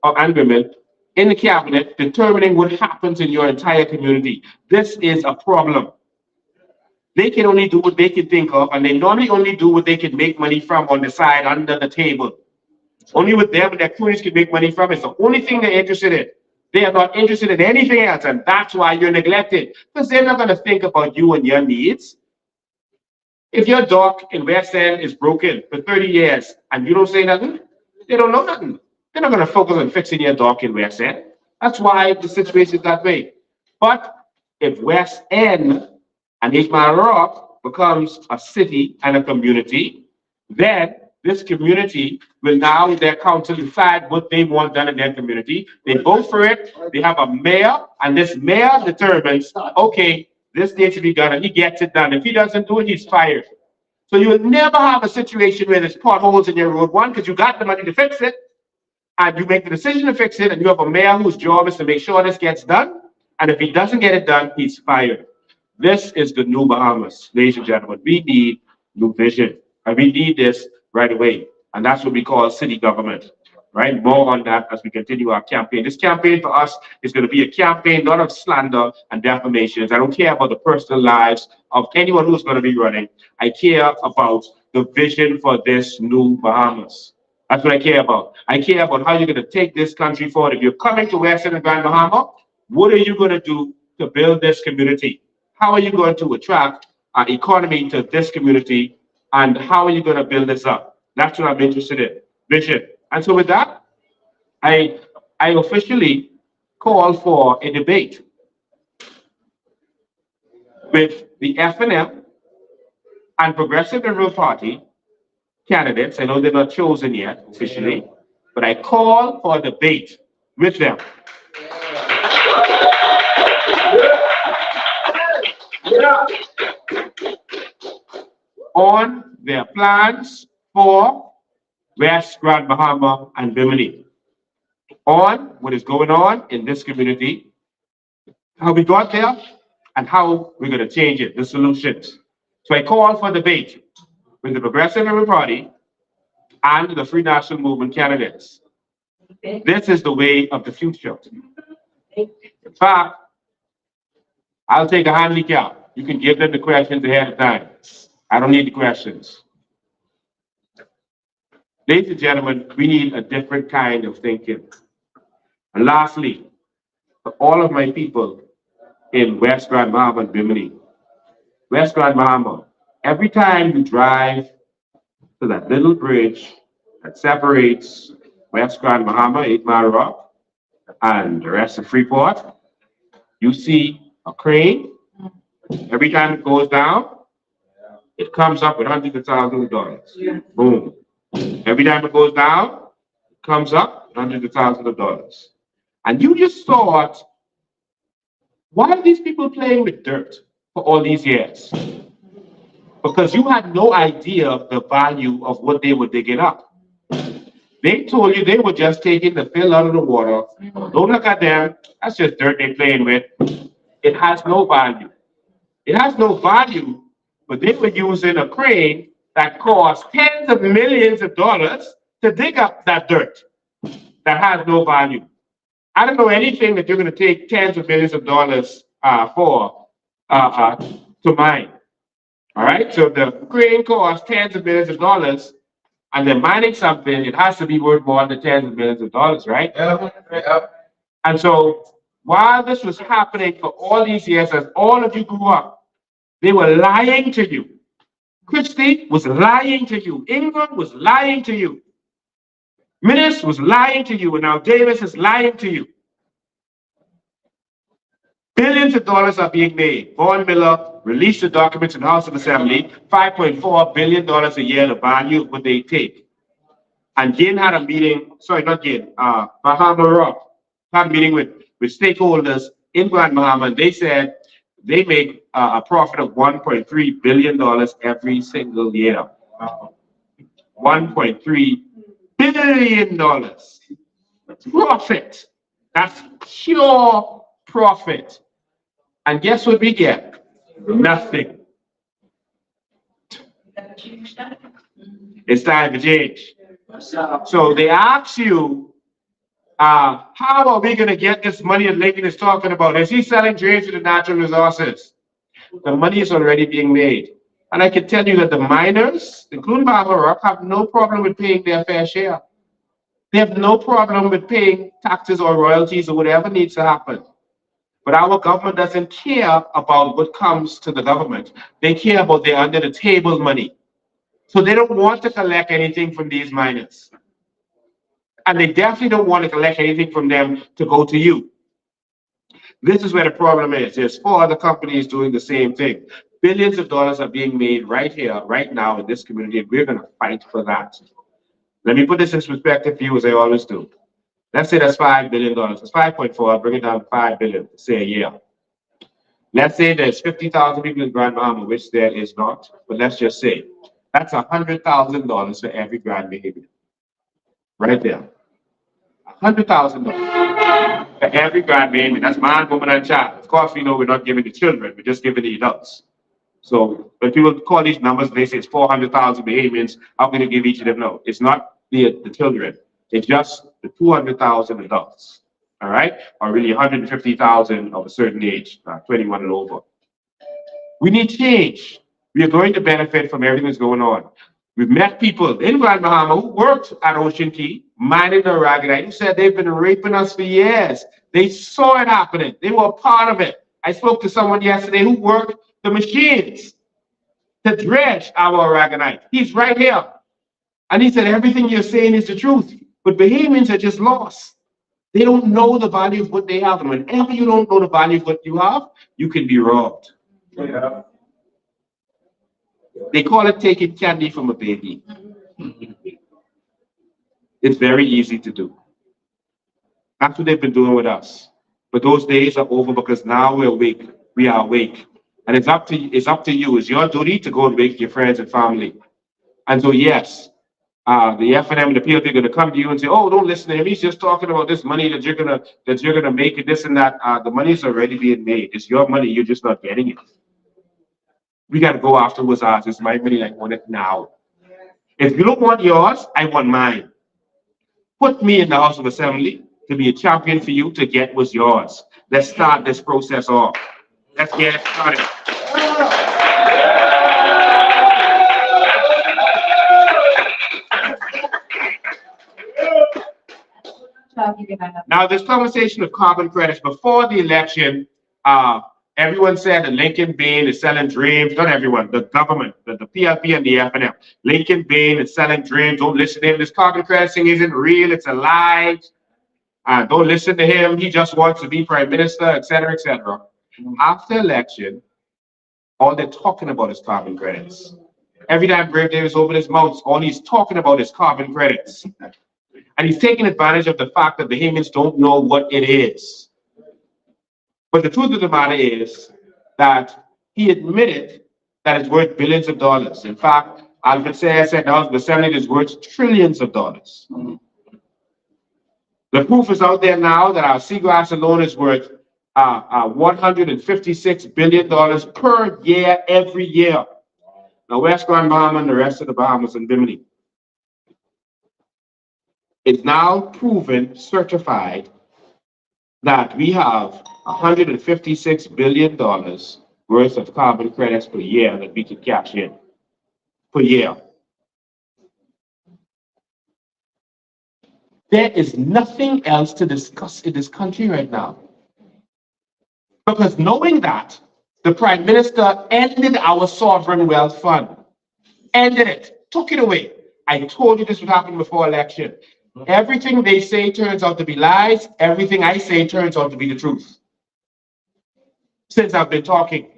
and women in the cabinet determining what happens in your entire community. This is a problem. They can only do what they can think of, and they normally only do what they can make money from on the side, under the table. Only with them and their cronies can make money from it. It's the only thing they're interested in. They are not interested in anything else, and that's why you're neglected, because they're not going to think about you and your needs. If your dock in West End is broken for 30 years and you don't say nothing, they don't know nothing. They're not going to focus on fixing your dock in West End. That's why the situation is that way. But if West End and Ishmael Rock becomes a city and a community, then this community will now, in their council, decide what they want done in their community. They vote for it. They have a mayor, and this mayor determines, okay, this needs to be done, and he gets it done. If he doesn't do it, he's fired. So you will never have a situation where there's potholes in your road, one, because you got the money to fix it, and you make the decision to fix it, and you have a mayor whose job is to make sure this gets done, and if he doesn't get it done, he's fired. This is the new Bahamas, ladies and gentlemen. We need new vision, and we need this right away, and that's what we call city government. Right? More on that as we continue our campaign. This campaign for us is going to be a campaign not of slander and defamations. I don't care about the personal lives of anyone who's going to be running. I care about the vision for this new Bahamas. That's what I care about. I care about how you're going to take this country forward. If you're coming to Western and Grand Bahama, what are you going to do to build this community? How are you going to attract our economy to this community? And how are you going to build this up? That's what I'm interested in. Vision. And so with that, I officially call for a debate with the FNM and Progressive Liberal Party candidates. I know they're not chosen yet officially, but I call for a debate with them. On their plans for West Grand Bahama and Bimini, on what is going on in this community, how we got there, and how we're going to change it, the solutions. So I call for debate with the Progressive Liberal Party and the Free National Movement candidates. This is the way of the future. In fact, I'll take a handicap. You can give them the questions ahead of time. I don't need the questions. Ladies and gentlemen, we need a different kind of thinking. And lastly, for all of my people in West Grand Bahama and Bimini, West Grand Bahama, every time you drive to that little bridge that separates West Grand Bahama, 8 Mile Rock, and the rest of Freeport, you see a crane. Every time it goes down, it comes up with hundreds of thousands of dollars. Boom. Every time it goes down, it comes up hundreds of thousands of dollars. And you just thought, why are these people playing with dirt for all these years? Because you had no idea of the value of what they were digging up. They told you they were just taking the fill out of the water. Don't look at them. That's just dirt they're playing with. It has no value. It has no value, but they were using a crane that cost tens of millions of dollars to dig up that dirt that has no value. I don't know anything that you're going to take tens of millions of dollars for to mine. All right, so the crane costs tens of millions of dollars, and they're mining something. It has to be worth more than tens of millions of dollars, right? And so while this was happening for all these years, as all of you grew up, they were lying to you. Christie was lying to you. England was lying to you. Minnis was lying to you, and now Davis is lying to you. Billions of dollars are being made. Vaughan Miller released the documents in the House of Assembly, $5.4 billion a year, the value of what they take. And Gain had a meeting, sorry, not Gain, Bahama Rock had a meeting with stakeholders in Grand Bahama, and they said they make a profit of $1.3 billion every single year. $1.3 billion. Profit. That's pure profit. And guess what we get? Nothing. It's time to change. So they ask you, how are we going to get this money that Lincoln is talking about? Is he selling drains to the natural resources? The money is already being made. And I can tell you that the miners, including Bahama Rock, have no problem with paying their fair share. They have no problem with paying taxes or royalties or whatever needs to happen. But our government doesn't care about what comes to the government. They care about their under the table money. So they don't want to collect anything from these miners. And they definitely don't want to collect anything from them to go to you. This is where the problem is. There's 4 other companies doing the same thing. Billions of dollars are being made right here, right now in this community, and we're going to fight for that. Let me put this in perspective for you, as I always do. Let's say that's $5 billion. It's 5.4. I'll bring it down to 5 billion, say a year. Let's say there's 50,000 people in Grand Bahama, which there is not, but let's just say that's $100,000 for every Grand Bahamian. Right there. $100,000 for every Grand Bahamian. That's man, woman, and child. Of course, we know we're not giving the children, we're just giving the adults. So when people call these numbers, they say it's 400,000 Bahamians. I'm going to give each of them no. It's not the children. It's just the 200,000 adults. All right? Or really 150,000 of a certain age, 21 and over. We need change. We are going to benefit from everything that's going on. We've met people in Grand Bahama who worked at Ocean Key, mining the Raggedite, who said they've been raping us for years. They saw it happening. They were a part of it. I spoke to someone yesterday who worked the machines to dredge our Raggedite. He's right here. And he said, everything you're saying is the truth. But Bahamians are just lost. They don't know the value of what they have. And whenever you don't know the value of what you have, you can be robbed. Yeah. They call it taking candy from a baby. It's very easy to do. That's what they've been doing with us. But those days are over because now we're awake. We are awake. And it's up to you. It's your duty to go and wake your friends and family. And so, yes, the F&M and the PLP are going to come to you and say, oh, don't listen to him. He's just talking about this money that you're gonna make and this and that. The money's already being made. It's your money. You're just not getting it. We got to go after what's ours. It's my money. I want it now. If you don't want yours, I want mine. Put me in the House of Assembly to be a champion for you to get what's yours. Let's start this process off. Let's get it started. Now, this conversation of carbon credits before the election, everyone said that Lincoln Bain is selling dreams. Not everyone, the government, the PLP and the F&M. Lincoln Bain is selling dreams. Don't listen to him. This carbon credit thing isn't real. It's a lie. Don't listen to him. He just wants to be prime minister, etc., etc. After election, all they're talking about is carbon credits. Every time Brave Davis opens his mouth, all he's talking about is carbon credits. And he's taking advantage of the fact that Bahamians don't know what it is. But the truth of the matter is that he admitted that it's worth billions of dollars. In fact, Alfred Sayre said now the Senate is worth trillions of dollars. The proof is out there now that our seagrass alone is worth $156 billion per year, every year. Now, West Grand Bahama and the rest of the Bahamas and Bimini. It's now proven, certified, that we have $156 billion worth of carbon credits per year that we can cash in per year. There is nothing else to discuss in this country right now. Because knowing that, the Prime Minister ended our sovereign wealth fund. Ended it, took it away. I told you this would happen before election. Everything they say turns out to be lies. Everything I say turns out to be the truth. Since I've been talking,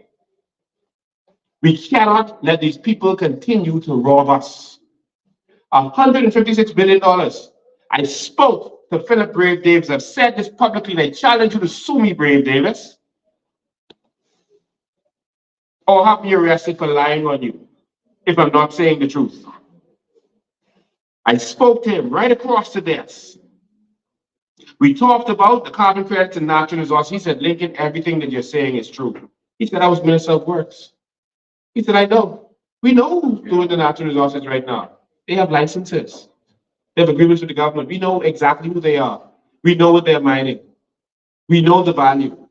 we cannot let these people continue to rob us. $156 billion. I spoke to Philip Brave Davis. I've said this publicly, and I challenge you to sue me, Brave Davis, or have me arrested for lying on you if I'm not saying the truth. I spoke to him right across the desk. We talked about the carbon credits and natural resources. He said, Lincoln, everything that you're saying is true. He said, I was Minister of Works. He said, I know. We know who's doing the natural resources right now. They have licenses. They have agreements with the government. We know exactly who they are. We know what they're mining. We know the value.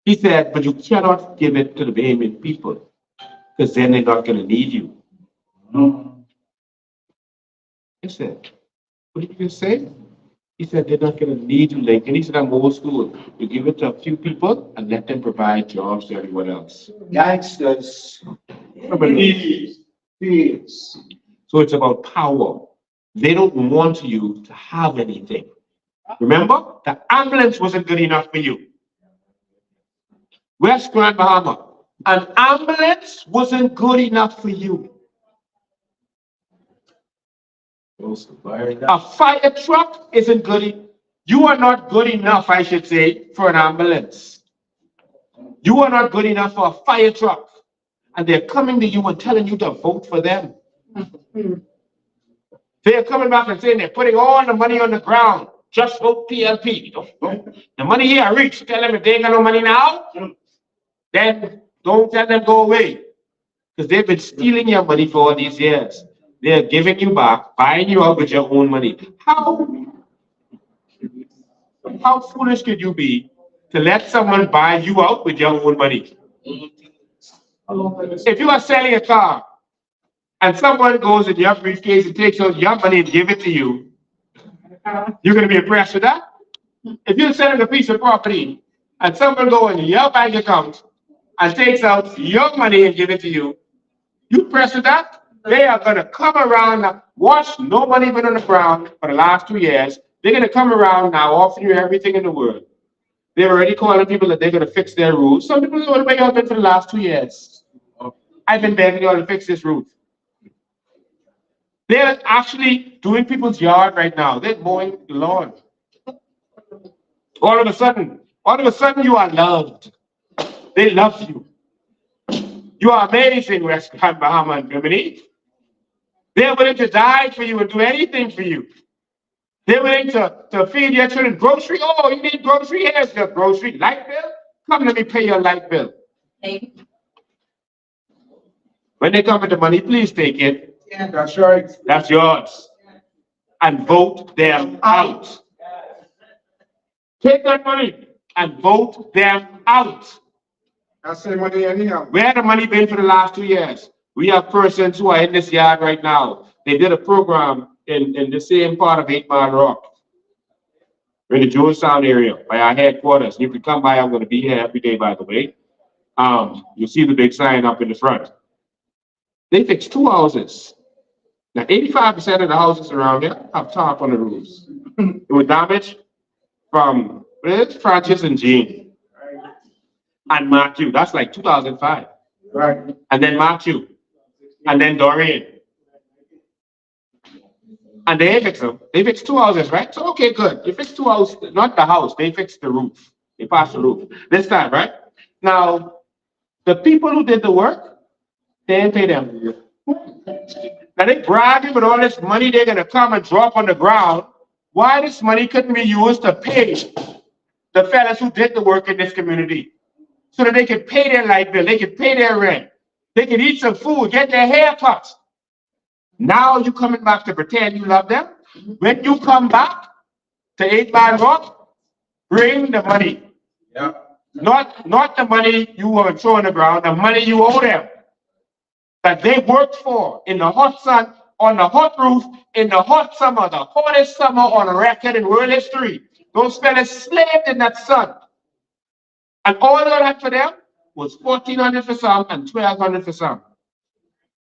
He said, but you cannot give it to the Bahamian people because then they're not going to need you. He said, What did you say? He said they're not going to need you, Lincoln. He said I'm old school. You give it to a few people and let them provide jobs to everyone else. Gangsters. Thieves. So it's about power. They don't want you to have anything. Remember, the ambulance wasn't good enough for you. West Grand Bahama, an ambulance wasn't good enough for you. A fire truck isn't good. You are not good enough, I should say, for an ambulance. You are not good enough for a fire truck. And they're coming to you and telling you to vote for them. They're coming back and saying they're putting all the money on the ground. Just vote PLP. The money here, I reach. Tell them if they ain't got no money now, then don't tell them go away. Because they've been stealing your money for all these years. They're giving you back, buying you out with your own money. How foolish could you be to let someone buy you out with your own money? If you are selling a car and someone goes in your briefcase and takes out your money and give it to you, you're going to be impressed with that? If you're selling a piece of property and someone goes in your bank account and takes out your money and give it to you, you impressed with that? They are going to come around now. Watch, no money been on the ground for the last 2 years. They're going to come around now offering you everything in the world. They're already calling people that they're going to fix their roofs. Some people don't pay out for the last 2 years. I've been begging y'all to fix this roof. They're actually doing people's yard right now. They're mowing the lawn. All of a sudden, you are loved. They love you. You are amazing, West Bahama and Bimini. They're willing to die for you and do anything for you. They're willing to feed your children grocery. Oh, you need grocery? Here's your grocery. Light bill? Come, let me pay your light bill. Hey. When they come with the money, please take it. Yeah, that's right. That's yours. And vote them out. Take that money and vote them out. That's the money anyhow. Where the money been for the last 2 years? We have persons who are in this yard right now. They did a program in the same part of 8 Mile Rock. We're in the Georgetown area by our headquarters. You can come by. I'm going to be here every day, by the way. You see the big sign up in the front. They fixed 2 houses. Now, 85% of the houses around here have tarp on the roofs. It was damaged from Francis and Jean and Matthew. That's like 2005. Right. And then Matthew. And then Dorian. And they fixed them. They fixed 2 houses, right? So, okay, good. You fixed 2 houses, not the house. They fixed the roof. They passed the roof. This time, right? Now, the people who did the work, they didn't pay them. Now, they bragging with all this money they're going to come and drop on the ground. Why this money couldn't be used to pay the fellas who did the work in this community? So that they could pay their light bill, they could pay their rent, they could eat some food, get their hair cut. Now you coming back to pretend you love them? When you come back to 8 Mile Rock, bring the money. Yeah. Not the money you were throwing on the ground, the money you owe them. That they worked for in the hot sun, on the hot roof, in the hot summer, the hottest summer on record in world history. Those fellas slaved in that sun. And all I had for them was $1,400 for some and $1,200 for some.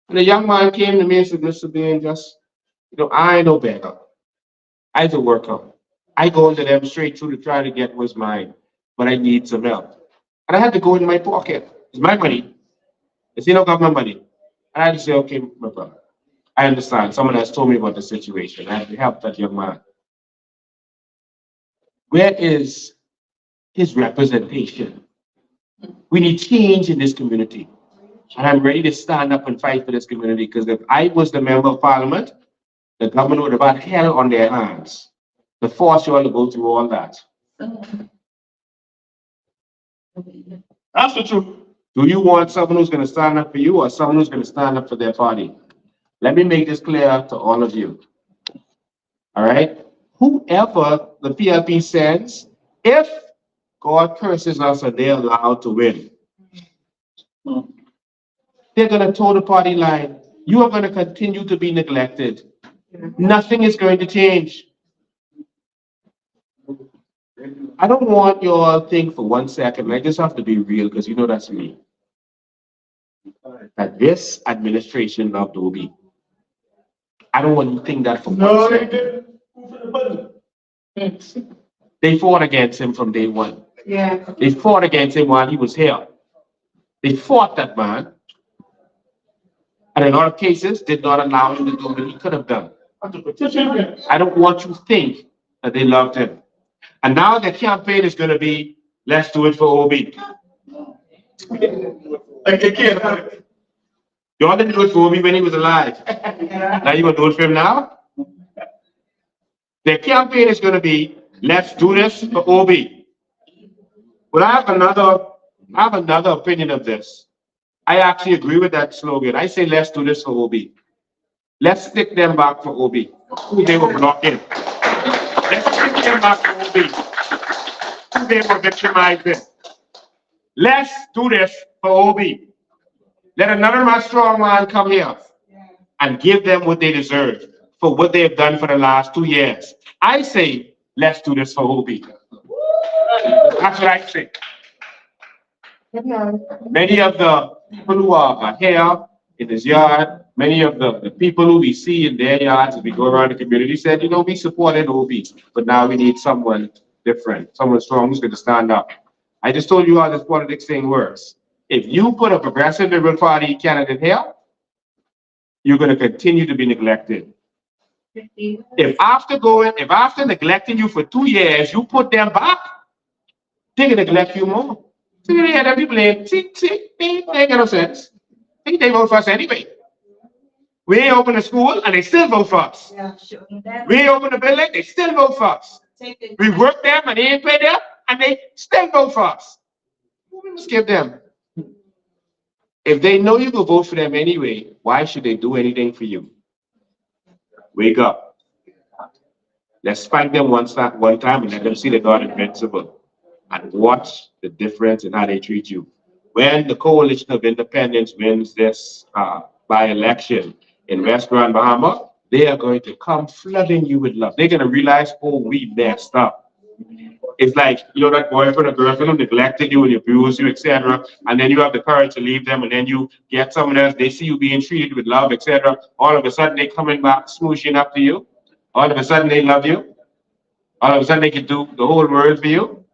And the young man came to me and said, Mr. Bean, I ain't no beggar. I's a worker. I go into them straight through to try to get what's mine, but I need some help. And I had to go in my pocket. It's my money. It's no government money. And I had to say, okay, my brother, I understand. Someone has told me about the situation. I have to help that young man. Where is his representation? We need change in this community. And I'm ready to stand up and fight for this community, because if I was the member of parliament, the government would have had hell on their hands to force you all to go through all that. That's the truth. Do you want someone who's going to stand up for you or someone who's going to stand up for their party? Let me make this clear to all of you. All right? Whoever the PLP sends, if God curses us and they're allowed to win, they're going to toe the party line. You are going to continue to be neglected. Nothing is going to change. I don't want you all to think for 1 second, I just have to be real because you know that's me, that this administration loved Obi. I don't want you to think that for 1 second. They fought against him from day one. Yeah. They fought against him while he was here. They fought that man. And in a lot of cases, did not allow him to do what he could have done. I don't want you to think that they loved him. And now the campaign is going to be, let's do it for Obi. Like they can't. Y'all didn't do it for Obi when he was alive. Now you going to do it for him now? The campaign is going to be, let's do this for Obi. But I have another opinion of this. I actually agree with that slogan. I say, let's do this for Obi. Let's stick them back for Obi, who they were blocking. Let's stick them back for Obi, who they were victimizing. Let's do this for Obi. Let another man, strong man come here and give them what they deserve for what they have done for the last 2 years. I say, let's do this for Obi. That's what I say. Many of the people who are here in this yard, many of the people who we see in their yards as we go around the community said, you know, we supported Obi, but now we need someone different, someone strong who's going to stand up. I just told you how this politics thing works. If you put a progressive Liberal Party candidate here, you're going to continue to be neglected. If after neglecting you for 2 years, you put them back, they're going to neglect you more. See, them people they ain't got no sense. They vote for us anyway. We ain't open the school and they still vote for us. Yeah, sure. We ain't open the building, they still vote for us. We work them and they ain't pay them and they still vote for us. We must give them. If they know you will vote for them anyway, why should they do anything for you? Wake up. Let's fight them one time and let them see they're not invincible. And watch the difference in how they treat you. When the Coalition of Independence wins this by-election in West Grand Bahama, they are going to come flooding you with love. They're going to realize, oh, we messed up. It's like, you know, that boyfriend or girlfriend who neglected you and abused you, etc. And then you have the courage to leave them, and then you get someone else, they see you being treated with love, etc. All of a sudden, they coming back, smooshing up to you. All of a sudden, they love you. All of a sudden, they can do the whole world for you.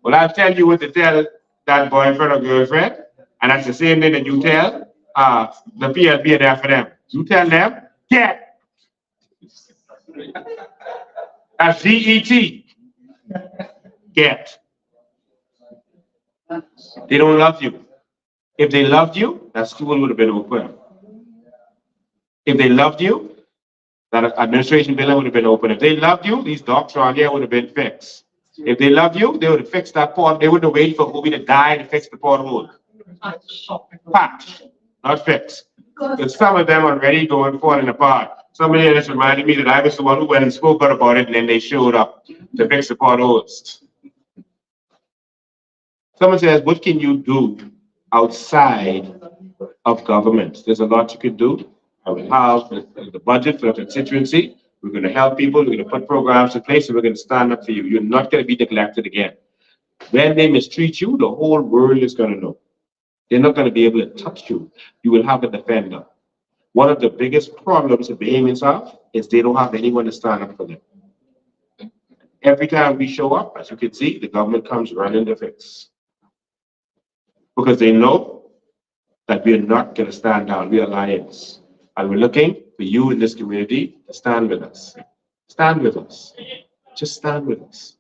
Well, I'll tell you what to tell that boyfriend or girlfriend, and that's the same thing that you tell the PLP there for them. You tell them, get. That's GET. Get. They don't love you. If they loved you, that school would have been open. If they loved you, that administration building would have been open. If they loved you, these docks around here would have been fixed. If they loved you, they would have fixed that pot. They wouldn't have waited for Obi to die to fix the pothole. Patch, not fix. Because some of them already going falling apart. Somebody just reminded me that I was the one who went and spoke out about it, and then they showed up to fix the potholes. Someone says, what can you do outside of government? There's a lot you can do. I will have the budget for the constituency. We're going to help people. We're going to put programs in place, and we're going to stand up for you. You're not going to be neglected again. When they mistreat you, the whole world is going to know. They're not going to be able to touch you. You will have a defender. One of the biggest problems that Bahamians have is they don't have anyone to stand up for them. Every time we show up, as you can see, the government comes running to fix. Because they know that we are not going to stand down. We are lions. And we're looking for you in this community to stand with us. Stand with us. Just stand with us.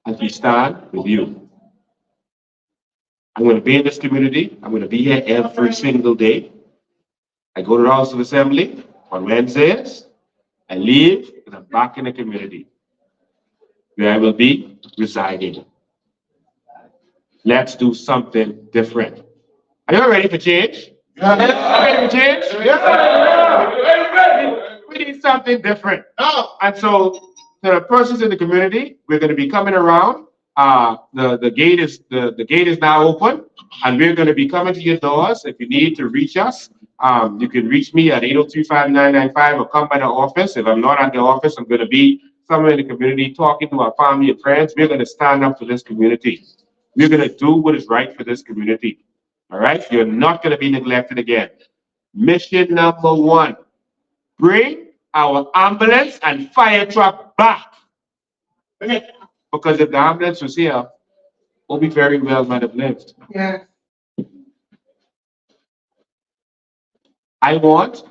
As we stand with you. I'm going to be in this community. I'm going to be here every single day. I go to the House of Assembly on Wednesdays. I leave and I'm back in the community where I will be residing. Let's do something different. Are you ready for change? Ready for change? We need something different. And so, to the persons in the community, we're going to be coming around. The gate is now open, and we're going to be coming to your doors. If you need to reach us, You can reach me at 803-5995 or come by the office. If I'm not at the office, I'm going to be somewhere in the community talking to our family and friends. We're going to stand up for this community. We're going to do what is right for this community. All right? You're not going to be neglected again. Mission number 1, bring our ambulance and fire truck back. Because if the ambulance was here, Obi very well might have lived. Yeah. I want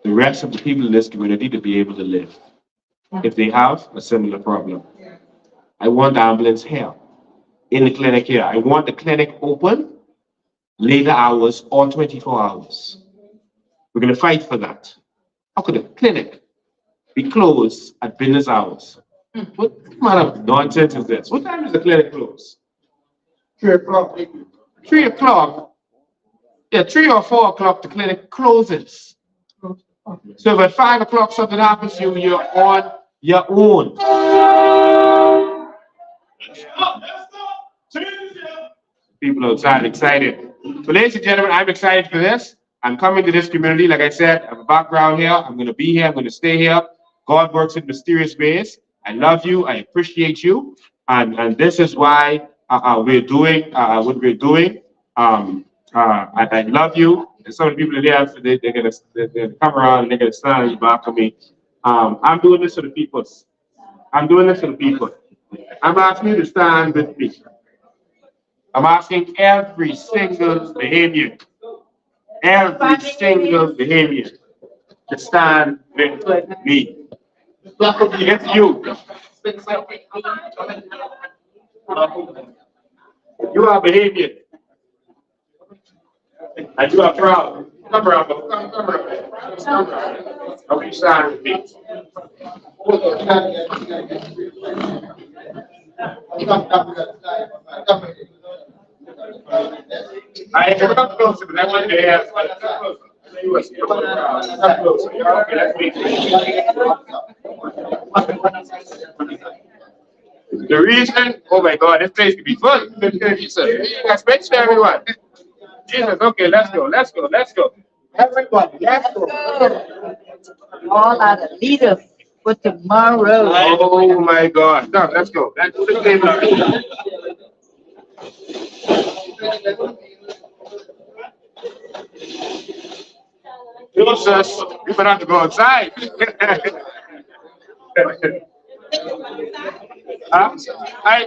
the rest of the people in this community to be able to live if they have a similar problem. I want the ambulance here, in the clinic here. I want the clinic open, later hours or 24 hours. We're going to fight for that. How could a clinic be closed at business hours? What kind of nonsense is this? What time does the clinic close? 3 o'clock. 3 o'clock. Yeah, 3 or 4 o'clock, the clinic closes. So if at 5 o'clock something happens to you, you're on your own. People outside excited. So ladies and gentlemen, I'm excited for this. I'm coming to this community. Like I said, I have a background here. I'm going to be here. I'm going to stay here. God works in mysterious ways. I love you. I appreciate you. And this is why we're doing what we're doing. And I love you. And some of the people there, they're going to come around and they're going to stand in the back of me. I'm doing this for the people. I'm doing this for the people. I'm asking you to stand with me. I'm asking every single Bahamian, to stand with me. It's you. You are Bahamian. And you are proud. Come around. Okay, stand with me. I come closer, but I want to ask. Come closer. Okay, let's meet. The reason, oh my God, this place could be full. I speak to everyone. Jesus, okay, let's go. Everybody, let's go. All are the leaders for tomorrow. Oh my God. No, let's go. Let's do the game. Jesus, you better have to go outside.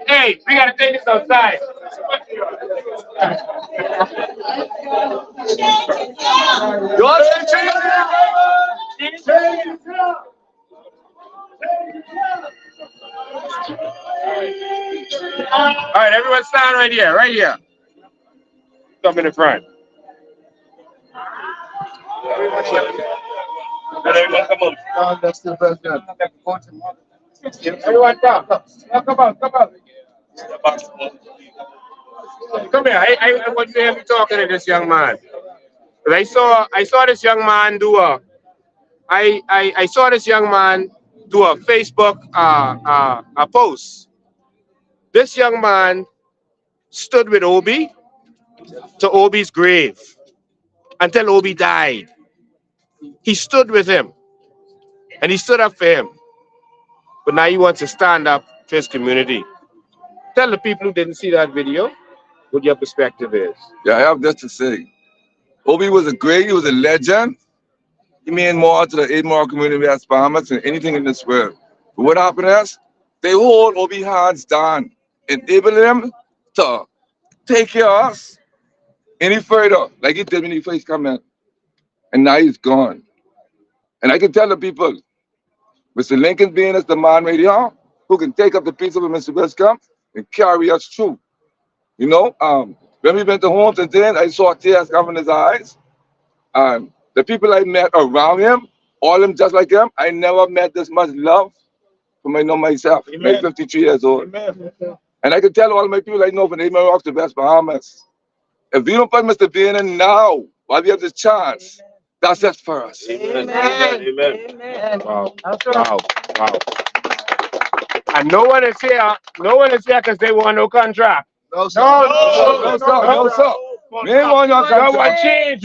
Hey, we gotta take this outside. All right, everyone stand right here. Come in the front. Everyone come on. That's the best gun. Everyone come on. Come here. I want to hear me talking to this young man. I saw this young man do I saw this young man do a Facebook a post. This young man stood with Obi to Obi's grave until Obi died. He stood with him and he stood up for him. But now he wants to stand up for his community. Tell the people who didn't see that video what your perspective is. Yeah, I have this to say. Obi he was a legend. He meant more to the Amoral community as Bahama than anything in this world. But what happened is, they hold Obi hands down, enabling him to take care of us any further, like he did when he first came in. And now he's gone. And I can tell the people, Mr. Lincoln being as the man right here, who can take up the piece of Mr. Westcomb and carry us through. You know, when we went to homes and then I saw tears come in his eyes. The people I met around him, all of them just like him, I never met this much love from myself. I'm 53 years old. Amen. And I can tell all my people I know from the Amen off the West Bahamas, if we don't put Mr. Bean in now, while we have this chance, that's it for us. Amen. Amen. Wow. And no one is here because they want no contract. No, sir. They want your No one change.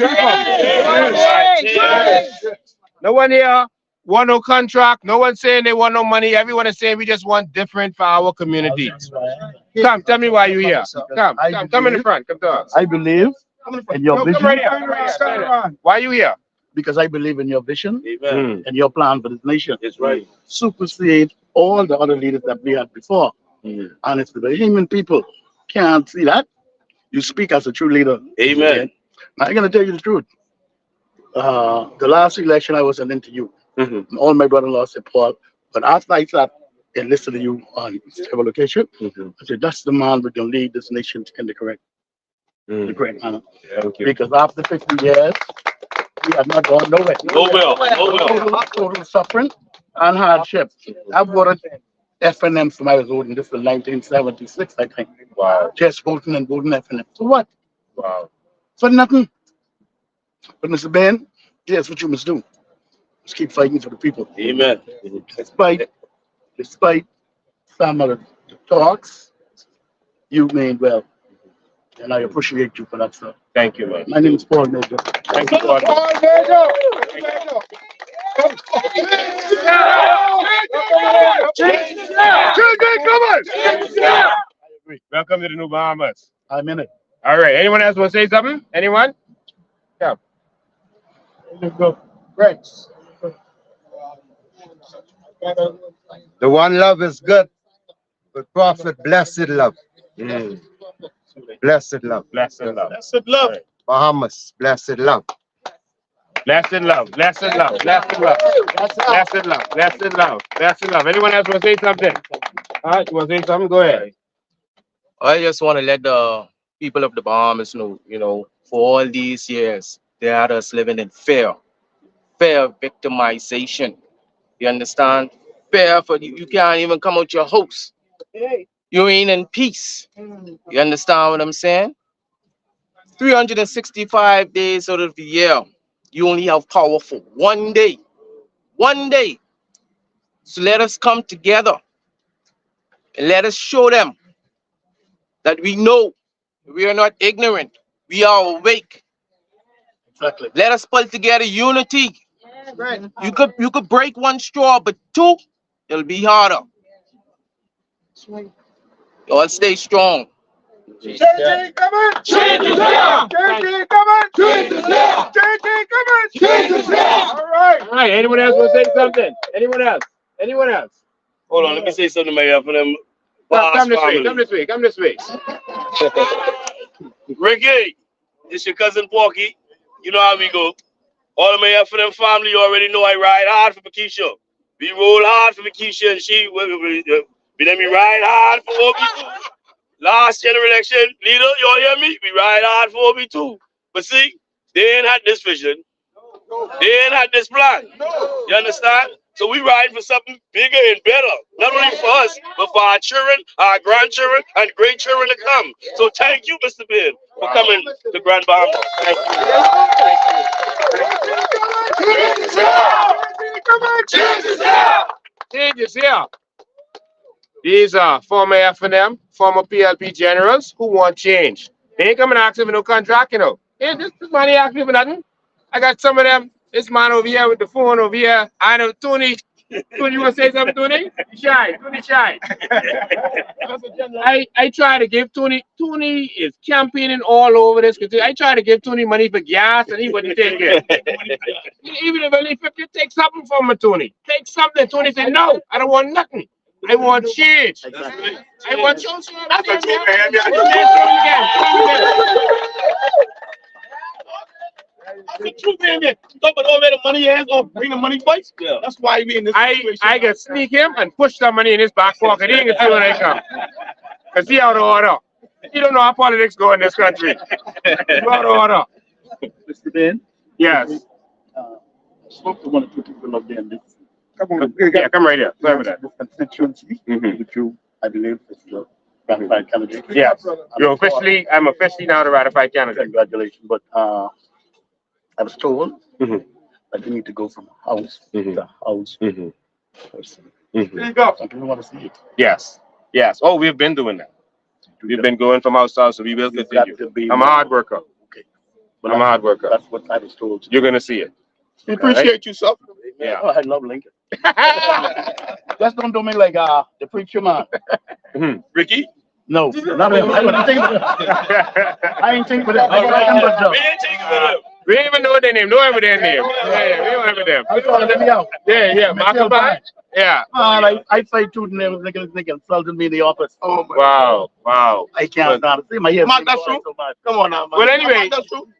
No one here want no contract. No one saying they want no money. Everyone is saying we just want different for our community. Come, tell me why you here. Come in the front. Come to us. I believe in your No, vision. come right here. Come right here. Why you here? Because I believe in your vision Mm. and your plan for this nation. It's right. Supersede all the other leaders that we had before. And it's the Bahamian people can't see that. You speak as a true leader. Amen. Now, I'm going to tell you the truth. The last election, I was an interview. Mhm. And all my brother-in-law said, Paul, but after I sat and listened to you on several occasions, I said, that's the man who can lead this nation in the correct manner. Thank you. Because after 50 years, we have not gone nowhere. Total suffering and hardship. I voted FNM from I was voting this in 1976, I think. Wow. Just voting and voting FNM. So what? Wow. For nothing. But Mr. Ben, here's what you must do. Just keep fighting for the people. Amen. Despite some of the talks, you made well. And I appreciate you for that, sir. Thank you, man. My name is Paul Major. Thank you, Paul. Welcome to the New Bahamas. I'm in it. All right. Anyone else want to say something? Anyone? Yeah. The one love is good, but prophet, blessed love. Blessed love. Blessed love. Blessed love. Bahamas, blessed love. Blessed love. Blessed love. Blessed love. Blessed love. Blessed love. Blessed love. Anyone else want to say something? All right. You want to say something? Go ahead. I just want to let the people of the Bahamas know, for all these years, they had us living in fear victimization. You understand? Fear for you can't even come out your house. You ain't in peace. You understand what I'm saying? 365 days out of the year, you only have power for 1 day. 1 day. So let us come together and let us show them that we know we are not ignorant. We are awake. Exactly. Let us pull together unity. Right. You could break one straw, but two, it'll be harder. Y'all stay strong. Change is coming. Change is here. Change is coming. Change is here. Change is coming. Change is here. All right. All right. Anyone else want to say something? Anyone else? Anyone else? Hold on, let me say something, Mayor, for them. Come this way. Come this way. Come this way. Ricky, it's your cousin Porky. You know how we go. All the Mayor for them family, you already know I ride hard for Makisha. We roll hard for Makisha and she, we ride hard for Obi. Last general election, leader, you all hear me? We ride hard for Obi too. But see, they ain't had this vision. They ain't had this plan. You understand? So we ride for something bigger and better. Not only for us, but for our children, our grandchildren, and great children to come. So thank you, Mr. Ben, for coming to Grand Bahama. Thank you. Change is here. These are former FNM, former PLP generals who want change. They ain't coming asking for no contract, Hey, this money asking for nothing. I got some of them. This man over here with the phone over here. I know Tony. Tony, you want to say something, Tony? Shy. Tony shy. I try to give Tony. Tony is campaigning all over this. I try to give Tony money for gas and he wouldn't take it. Even if you take something from me, Tony. Take something. Tony said, no, I don't want nothing. I want change. Exactly. I want change. That's a true man. But all that money has gonna bring the money twice. Yeah. That's why we in this situation. I can sneak him and push some money in his back pocket. He ain't gonna see when I come. Cause he out of order. He don't know how politics go in this country. He out of order. Mr. Ben? Yes. I spoke to one or two people up there in this. Yeah, come right here. Sorry about that. This constituency, which you, I believe, is the ratified candidate. Yes. I'm officially now the ratified candidate. Congratulations. But I was told that you need to go from house to house. There you go. Some people want to see it. Yes. Yes. Oh, we've been doing that. We've been going from house to house, so we will continue. I'm a hard worker. I'm a hard worker. That's what I was told. You're gonna see it. We appreciate you, sir. Yeah. Oh, I love Lincoln. Just don't do me like the preacher man. Ricky? No, not him. I wasn't thinking about it. I ain't thinking about it. I got number job. We didn't think about it. We didn't even know their name. No ever their name. Yeah, we don't have them. I thought let me out. Yeah. Michael Bye. Yeah. I say two names, nigga insulted me in the office. Oh my Wow. I can't stand it. See my ears. Mark, that's true. So much. Come on now, man. Well, anyway,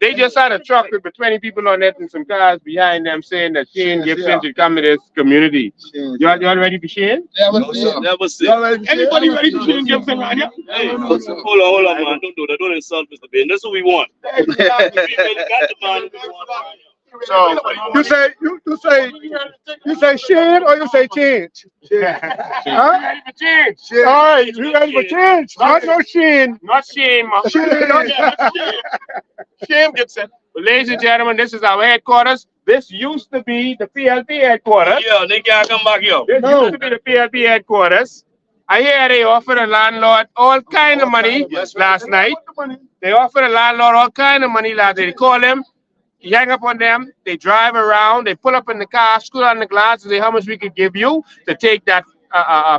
they just had a truck with 20 people on it and some cars behind them saying that Shane Gibson should come to this community. Y'all ready for Shane? Never see. Anybody ready for Shane Gibson right here? Hey, hold on, man. Don't do that. Don't insult Mr. Bain. That's what we want. We got the man we want. So You say Shane or you say change? huh? Ready for change? All right, you ready for change? Not no Shane. Not Shane, man. Shane Gibson. Well, ladies and gentlemen, this is our headquarters. This used to be the PLP headquarters. Yeah, they can't come back here. This used to be the PLP headquarters. I hear they offered a landlord all kind of money last night. They offered a landlord all kind of money last night. They call him. You hang up on them, they drive around, they pull up in the car, screw on the glass, and say how much we could give you to take that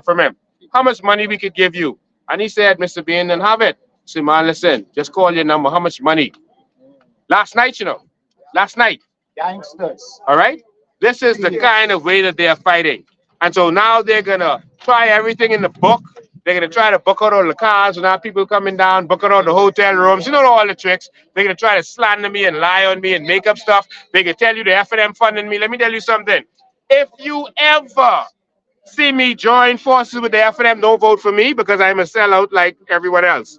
from him. How much money we could give you. And he said, Mr. Bain, then have it. I said, man, listen, just call your number. How much money? Last night, last night. Gangsters. All right? This is the kind of way that they are fighting. And so now they're going to try everything in the book. They're going to try to book out all the cars without people coming down, book out all the hotel rooms. You know all the tricks. They're going to try to slander me and lie on me and make up stuff. They can tell you the F&M funding me. Let me tell you something. If you ever see me join forces with the F&M, don't vote for me because I'm a sellout like everyone else.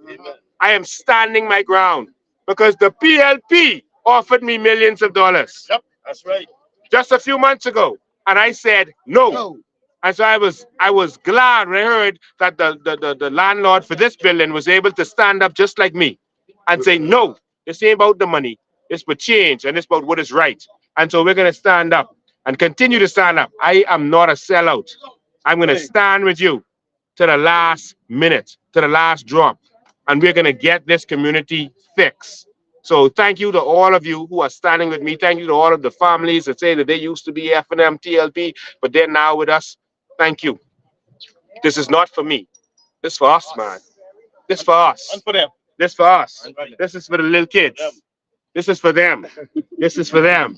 I am standing my ground because the PLP offered me millions of dollars. Yep, that's right. Just a few months ago. And I said no. And so I was glad when I heard that the landlord for this building was able to stand up just like me and say, no, this ain't about the money. It's for change and it's about what is right. And so we're going to stand up and continue to stand up. I am not a sellout. I'm going to stand with you to the last minute, to the last drop. And we're going to get this community fixed. So thank you to all of you who are standing with me. Thank you to all of the families that say that they used to be F&M, TLP, but they're now with us. Thank you. This is not for me. This is for us, man. This is for us. And for them. This is for us. This is for the little kids. This is for them. This is for them.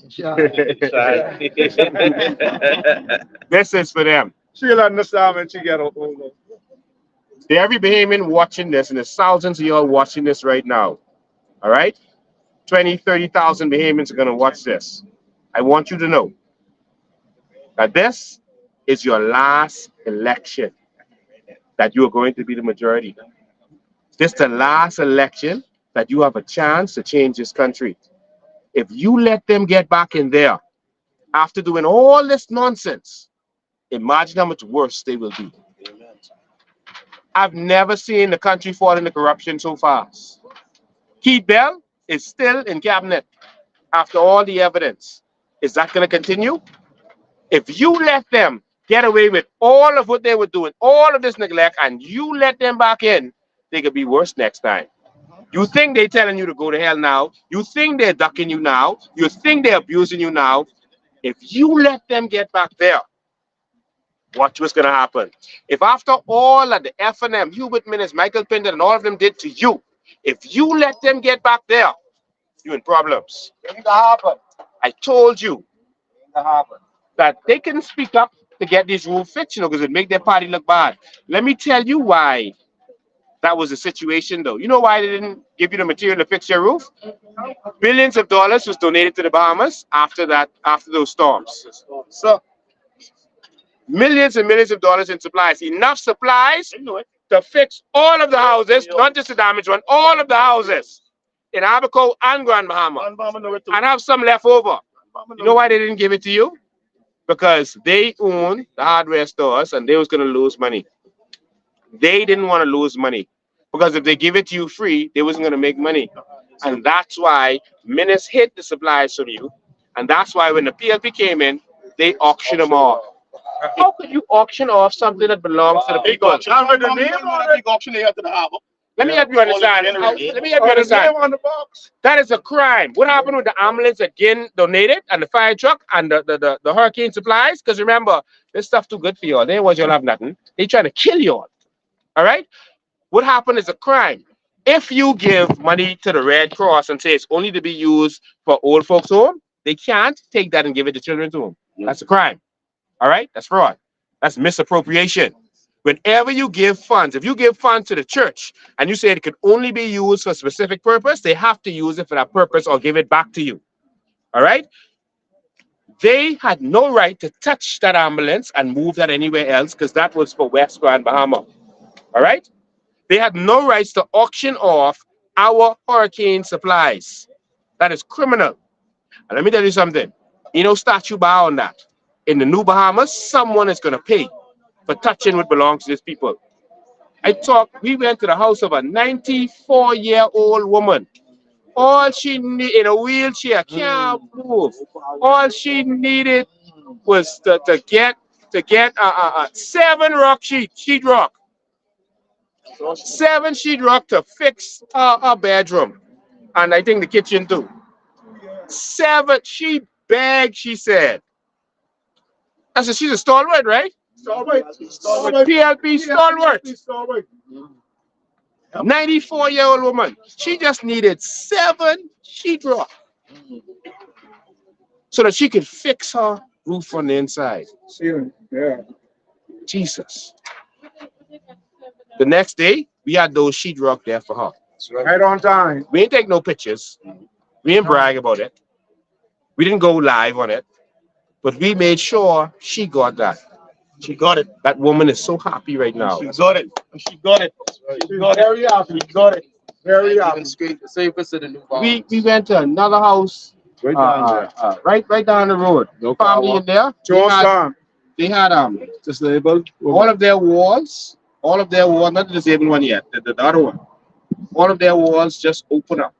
This is for them. She'll understand when she get older. To every Bahamian watching this, and there's thousands of y'all watching this right now. All right? 20, 30,000 Bahamians are going to watch this. I want you to know that this is your last election that you are going to be the majority. This is the last election that you have a chance to change this country. If you let them get back in there after doing all this nonsense, imagine how much worse they will be. I've never seen the country fall into corruption so fast. Keith Bell is still in cabinet after all the evidence. Is that going to continue? If you let them get away with all of what they were doing, all of this neglect, and you let them back in, they could be worse next time. You think they're telling you to go to hell now. You think they're ducking you now. You think they're abusing you now. If you let them get back there, watch what's going to happen. If after all that the F&M, Hubert Minnis, Michael Pinder, and all of them did to you, if you let them get back there, you're in problems. I told you that they can speak up to get this roof fixed, because it make their party look bad. Let me tell you why that was the situation, though. You know why they didn't give you the material to fix your roof? Billions of dollars was donated to the Bahamas after those storms. So, millions and millions of dollars in supplies. Enough supplies to fix all of the houses, not just the damaged one, all of the houses in Abaco and Grand Bahama. And have some left over. You know why they didn't give it to you? Because they own the hardware stores and they was going to lose money. They didn't want to lose money. Because if they give it to you free, they wasn't going to make money. And that's why Minnis hid the supplies from you. And that's why when the PLP came in, they auctioned them off. How could you auction off something that belongs to the people? The big auction they had to the harbor. Let me help you understand. Let me help you understand. On the box. That is a crime. What happened with the ambulance again donated and the fire truck and the hurricane supplies? Because remember, this stuff too good for y'all. They want y'all have nothing. They trying to kill y'all. All right? What happened is a crime. If you give money to the Red Cross and say it's only to be used for old folks' home, they can't take that and give it to children's home. That's a crime. All right? That's fraud. That's misappropriation. Whenever you give funds, if you give funds to the church and you say it can only be used for a specific purpose, they have to use it for that purpose or give it back to you. All right? They had no right to touch that ambulance and move that anywhere else because that was for West Grand Bahama. All right? They had no rights to auction off our hurricane supplies. That is criminal. And let me tell you something. You know, statute bar on that. In the New Bahamas, someone is going to pay for touching what belongs to these people. We went to the house of a 94-year-old woman. All she needed, in a wheelchair, can't move. All she needed was to get 7 rock sheetrock. 7 sheetrock to fix her bedroom. And I think the kitchen too. 7, she begged, she said. I said, she's a stalwart, right? Stalwart. PLP stalwart. 94-year-old woman. She just needed 7 sheetrock so that she could fix her roof on the inside. Yeah. Jesus. The next day, we had those sheetrock there for her. Right on time. We didn't take no pictures. We didn't brag about it. We didn't go live on it. But we made sure she got that. She got it. That woman is so happy right now. She got it. She got it. She's very happy. She got it. Very happy. We went to another house right down the road. No family in there. They had disabled. All of their walls, not the disabled one yet, the other one. All of their walls just open up.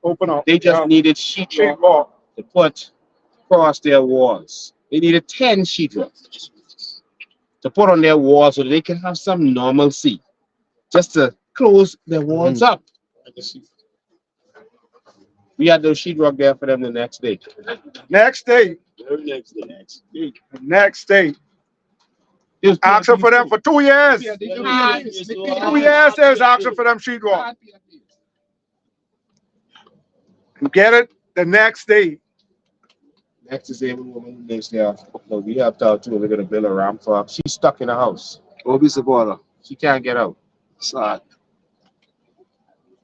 They just needed sheetrock to put across their walls. They needed 10 sheetrock to put on their walls so that they can have some normalcy, just to close their walls up. We had those sheetrock there for them the next day. Next day. Asking for them for 2 years. 2 years they was asking for them sheetrock. You get it the next day. Next disabled woman who lives there. No, we helped out too. We're gonna build a ramp for her. She's stuck in the house. Obi supporter. She can't get out. Sad.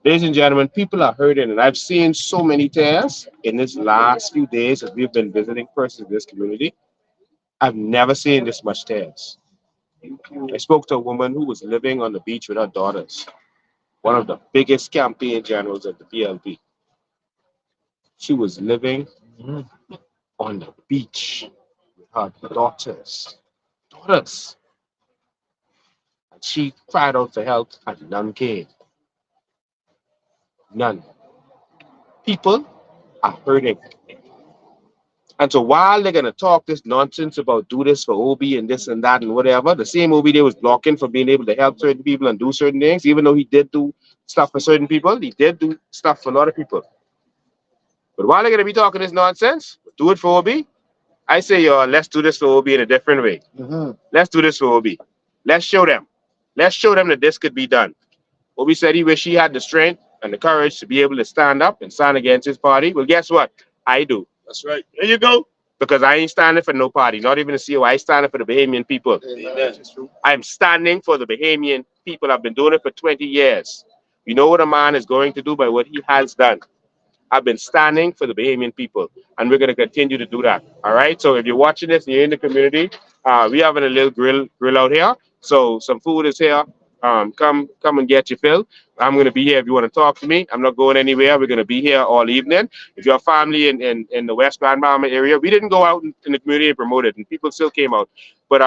Ladies and gentlemen, people are hurting, and I've seen so many tears in this last few days that we've been visiting persons in this community. I've never seen this much tears. I spoke to a woman who was living on the beach with her daughters, one of the biggest campaign generals at the PLP. She was living on the beach with her daughters. And she cried out for help, and none came. None. People are hurting. And so while they're going to talk this nonsense about do this for OB and this and that and whatever, the same OB they was blocking for being able to help certain people and do certain things, even though he did do stuff for certain people, he did do stuff for a lot of people. But while they're going to be talking this nonsense, do it for OB, I say, y'all, let's do this for OB in a different way. Let's do this for OB. Let's show them. Let's show them that this could be done. OB said he wished he had the strength and the courage to be able to stand up and stand against his party. Well, guess what? I do. That's right. There you go. Because I ain't standing for no party, not even the COI. I standing for the Bahamian people. Amen. I'm standing for the Bahamian people. I've been doing it for 20 years. You know what a man is going to do by what he has done. I've been standing for the Bahamian people, and we're going to continue to do that. All right. So if you're watching this and you're in the community, we're having a little grill out here. So some food is here. Come and get your fill. I'm going to be here if you want to talk to me. I'm not going anywhere. We're going to be here all evening. If you're a family in the West Grand Bahama area, we didn't go out in the community and promote it, and people still came out. But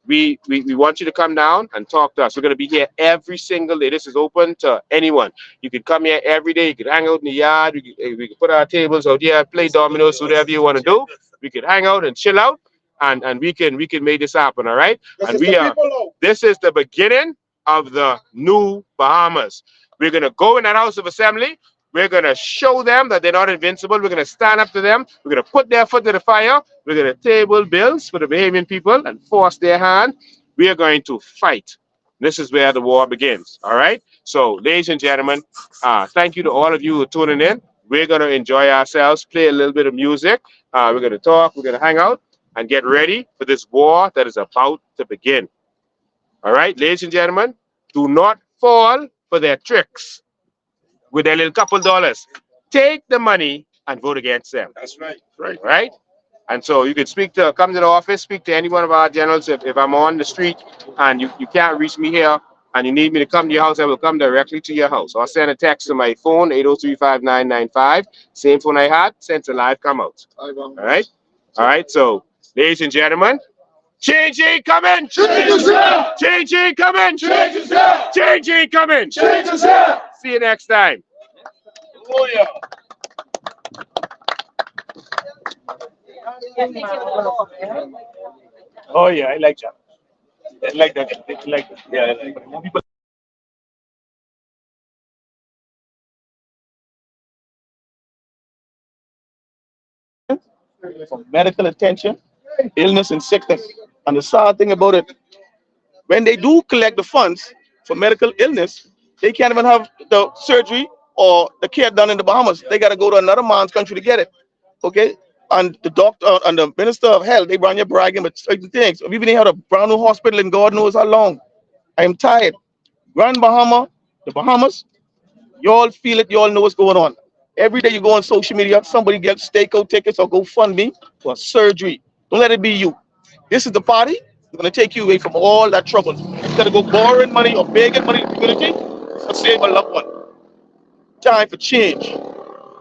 we want you to come down and talk to us. We're going to be here every single day. This is open to anyone. You can come here every day. You can hang out in the yard. We can put our tables out here, play dominoes, whatever you want to do. We can hang out and chill out, and we can make this happen. All right. And this is the beginning of the new Bahamas. We're going to go in that House of Assembly. We're going to show them that they're not invincible. We're going to stand up to them. We're going to put their foot to the fire. We're going to table bills for the Bahamian people and force their hand. We are going to fight. This is where the war begins. All right. So, ladies and gentlemen, thank you to all of you who are tuning in. We're going to enjoy ourselves, play a little bit of music. We're going to talk. We're going to hang out and get ready for this war that is about to begin. All right, ladies and gentlemen, do not fall for their tricks with their little couple dollars. Take the money and vote against them. That's right. Right? And so you can come to the office, speak to any one of our generals. If I'm on the street and you can't reach me here and you need me to come to your house, I will come directly to your house. Or send a text to my phone, 803-5995. Same phone I had, send a live come out. All right? All right, so ladies and gentlemen, change ain't coming! Change is here! Change ain't coming! Change is here! Change ain't coming! Change is here! See you next time. Oh, yeah. Oh, yeah, I like that. I like that. I like that. Yeah, I like that. People for medical attention, illness and sickness. And the sad thing about it, when they do collect the funds for medical illness, they can't even have the surgery or the care done in the Bahamas. They got to go to another man's country to get it. Okay? And the doctor and the minister of health, they run your bragging with certain things. We've been here at a brand new hospital in God knows how long. I am tired. Grand Bahama, the Bahamas, you all feel it, you all know what's going on. Every day you go on social media, somebody gets stakeout tickets or go fund me for surgery. Don't let it be you. This is the party. We're going to take you away from all that trouble. Instead of go borrowing money or begging money in the community to save a loved one. Time for change.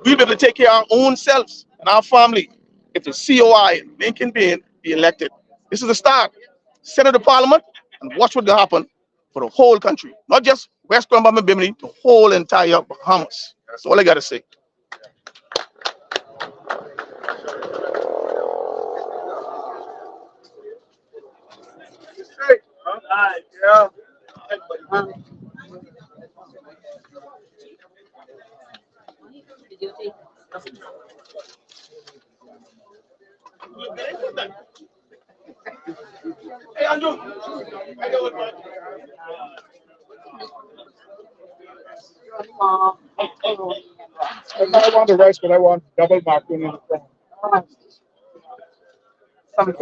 We'll be able to take care of our own selves and our family if the COI and Lincoln Bain be elected. This is the start. Senate to Parliament and watch what will happen for the whole country. Not just West Grand Bahama, Bimini, the whole entire Bahamas. That's all I got to say. Yeah. Hey, Andrew. I want the rice, but I want double macaroni in the front. Something